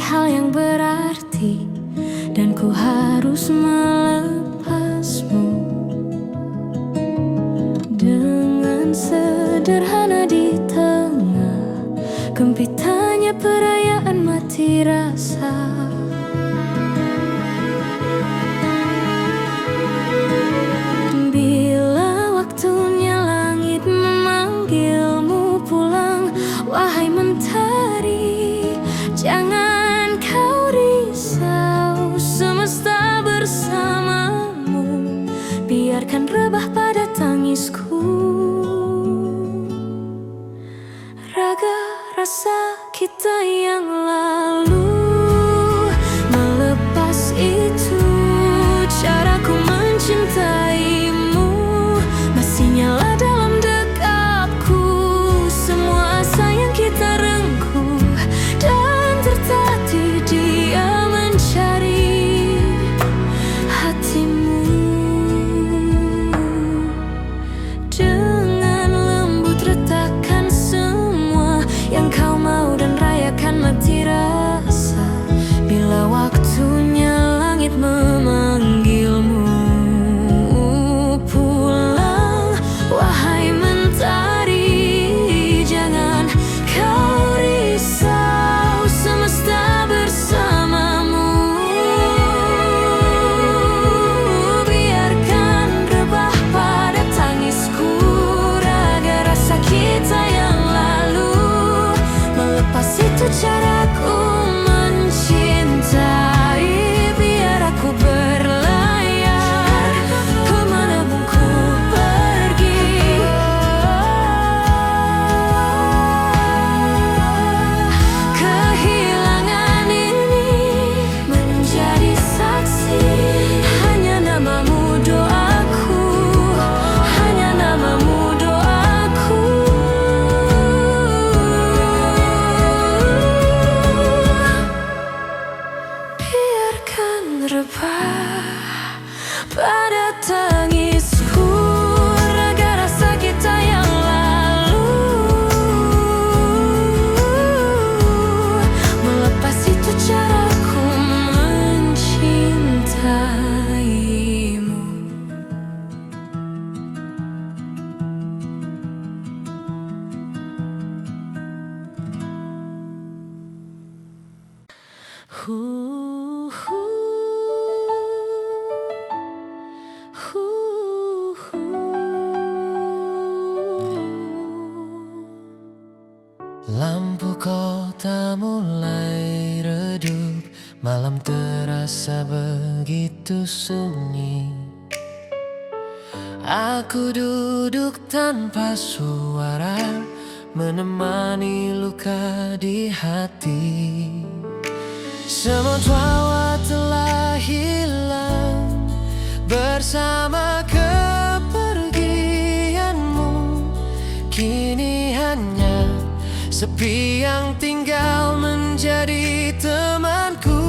hal yang berarti, dan ku harus melepasmu. Dengan sederhana di tengah kempitannya perayaan mati rasa. Bila waktunya langit memanggilmu pulang, wahai mentari, jangan kau risau, semesta bersamamu. Biarkan rebah pada tangisku, raga rasa kita yang lalu. Melepas itu, caraku mencintaimu masih nyala dalam dekapku. Semua asa yang kita rengkuh dan tertatih, dia mencari hatimu. Dengan lembut retakan semua yang kau mau dan rayakan mati rasa. Bila waktunya langit memanggilmu pulang, wahai mentari, jangan kau risau, semesta bersamamu. Biarkan rebah pada tangisku, raga rasa kita yang lalu. Melepas itu caraku mencintai, biar aku berlayar kemanapun ku pergi. Kehilangan ini menjadi saksi, hanya namamu doaku, hanya namamu doaku. Biarkan rebah pada tangisku, raga rasa kita yang lalu. Melepas itu caraku mencintaimu. Lampu kota mulai redup, malam terasa begitu sunyi. Aku duduk tanpa suara, menemani luka di hati. Semua tawa telah hilang bersama kepergianmu. Kini hanya sepi yang tinggal menjadi temanku.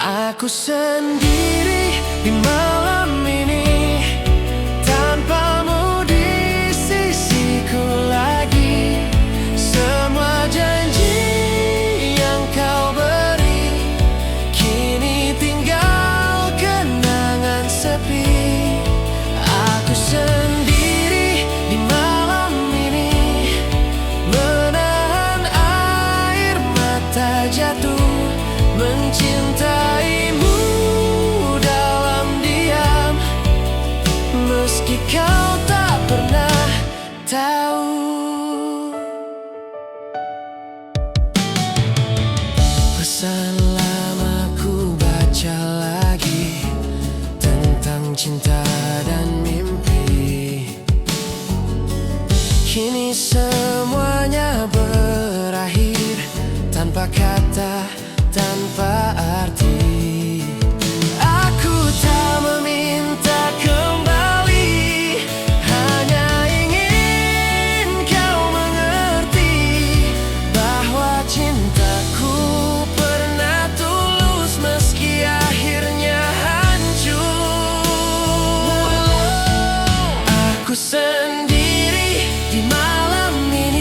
Aku sendiri di malam ini, tanpamu di sisiku lagi. Semua janji yang kau beri kini tinggal kenangan sepi. Aku sendiri di malam ini, menahan air mata jatuh, mencintaimu dalam diam, meski kau tak pernah tahu. Pesan lama ku baca lagi tentang cinta dan mimpi. Kini semuanya berakhir tanpa kata, tanpa arti. Aku tak meminta kembali, hanya ingin kau mengerti bahwa cintaku pernah tulus meski akhirnya hancur. Aku sendiri di malam ini,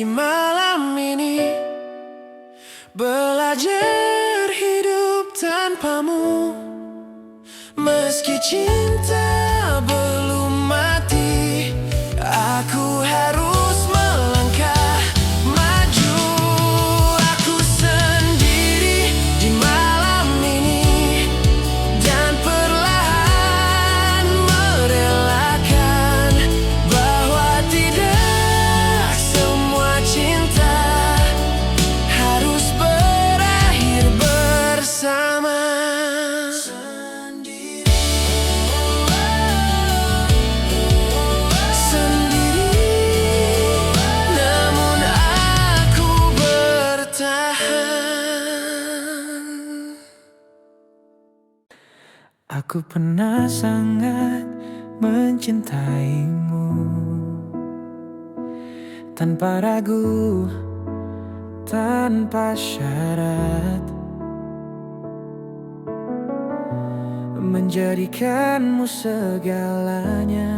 di malam ini, belajar hidup tanpamu. Meski cinta belum mati, aku harus melangkah maju. Aku sendiri di malam ini, dan perlahan merelakan bahwa tidak semua cinta harus berakhir bersama. Aku pernah sangat mencintaimu, tanpa ragu, tanpa syarat, menjadikanmu segalanya.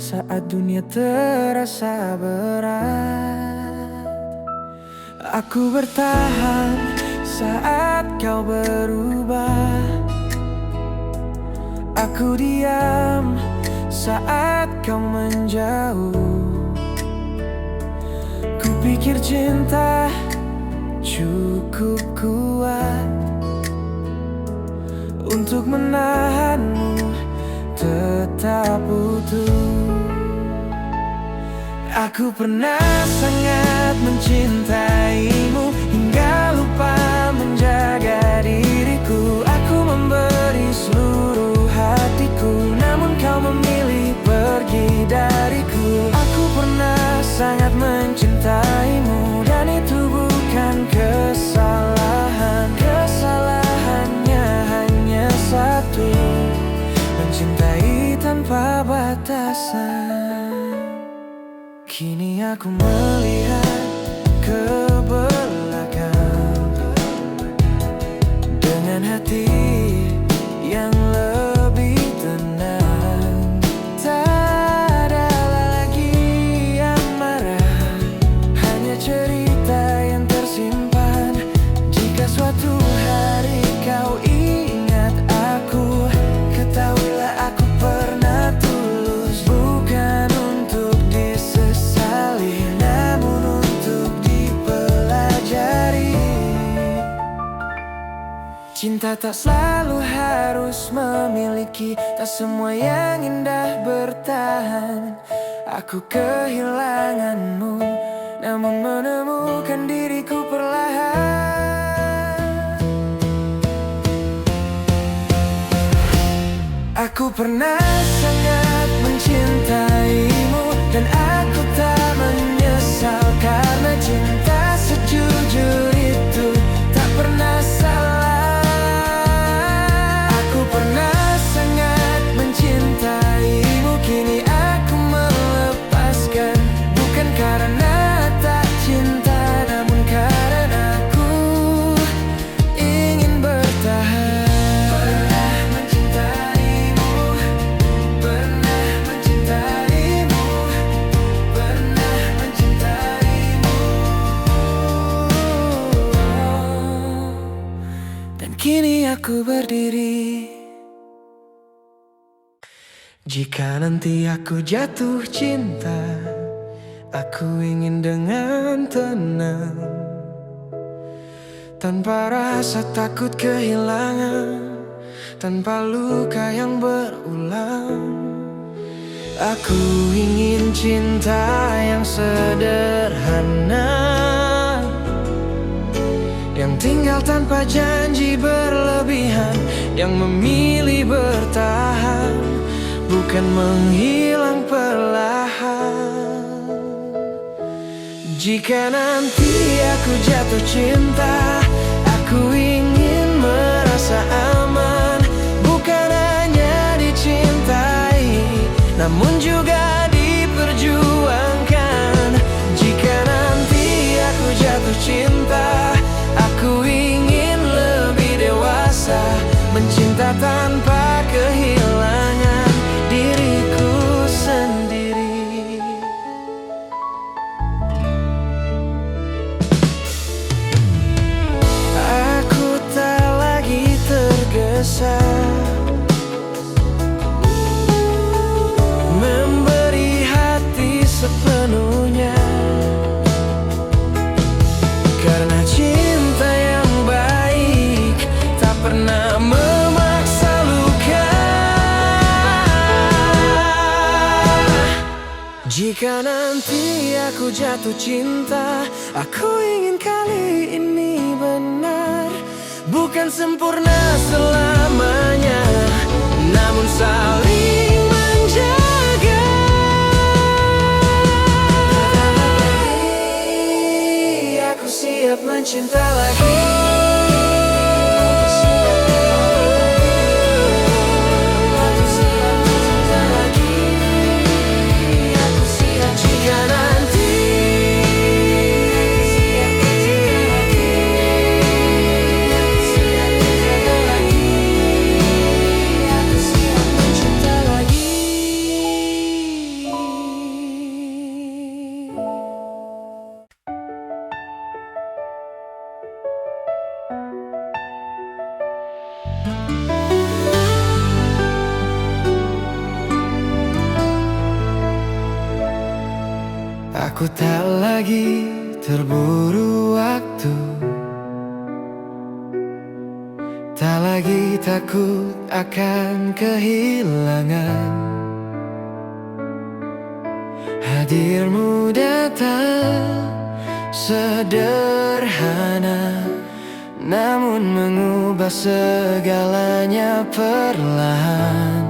Saat dunia terasa berat, aku bertahan. Saat kau berubah, aku diam. Saat kau menjauh, ku pikir cinta cukup kuat untuk menahanmu tetap utuh. Aku pernah sangat mencintaimu, hingga lupa menjaga diriku. Aku memberi seluruh hatiku, namun kau memilih pergi dariku. Aku pernah sangat mencintaimu, dan itu bukan kesalahan. Kesalahannya hanya satu, mencintai tanpa batasan. Kini aku melihat ke belakang dengan hati yang lebih tenang. Tak ada lagi yang marah, hanya cerita yang tersimpan. Jika suatu hari kau ingat aku, ketahuilah aku pernah tulus, bukan untuk disesali, namun untuk dipelajari. Cinta tak selalu harus memiliki, tak semua yang indah bertahan. Aku kehilanganmu, namun menemukan diriku perlahan. Aku pernah sangat mencintaimu, dan aku tak menyesal, karena cinta sejujur itu tak pernah salah. Aku pernah sangat mencintaimu, kini aku melepaskan, bukan karena tak cinta, namun karena aku ingin bertahan. Pernah mencintaimu, pernah mencintaimu, pernah mencintaimu, dan kini aku berdiri. Jika nanti aku jatuh cinta, aku ingin dengan tenang, tanpa rasa takut kehilangan, tanpa luka yang berulang. Aku ingin cinta yang sederhana, yang tinggal tanpa janji berlebihan, yang memilih bertahan, bukan menghilang perlahan. Jika nanti aku jatuh cinta, aku ingin merasa aman, bukan hanya dicintai, namun juga diperjuangkan. Jika nanti aku jatuh cinta, aku ingin lebih dewasa, mencinta tanpa kehilangan diriku sendiri. bisa memberi hati sepenuhnya, karena cinta yang baik tak pernah memaksa luka. Jika nanti aku jatuh cinta, aku ingin kali ini benar, bukan sempurna selamanya, namun saling menjaga. Aku siap mencinta lagi. Aku tak lagi terburu waktu, tak lagi takut akan kehilangan. Hadirmu datang sederhana, namun mengubah segalanya perlahan.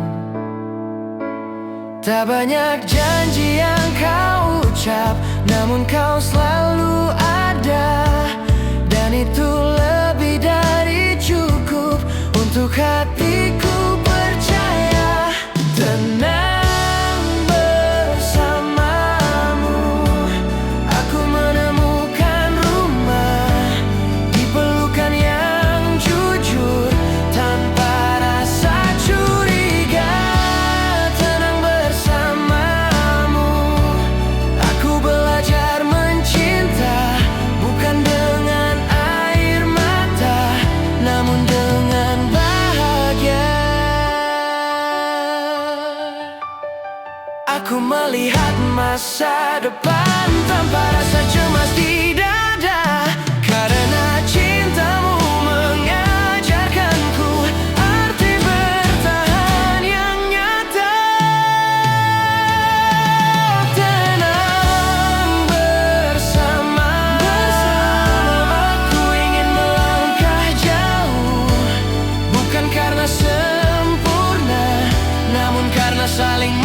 Tak banyak janji yang kau ucap, namun kau selalu ada, dan itu lebih dari cukup untuk hatiku percaya. Tenang bersamamu, aku menemukan rumah di pelukan yang jujur tanpa rasa curiga. Tenang bersamamu, aku belajar mencinta, bukan dengan air mata, namun dengan bahagia. Aku melihat masa depan tanpa rasa cemas di dada, karena cintamu mengajarkanku arti bertahan yang nyata. Tenang bersama, aku ingin melangkah jauh, bukan karena sempurna, namun karena saling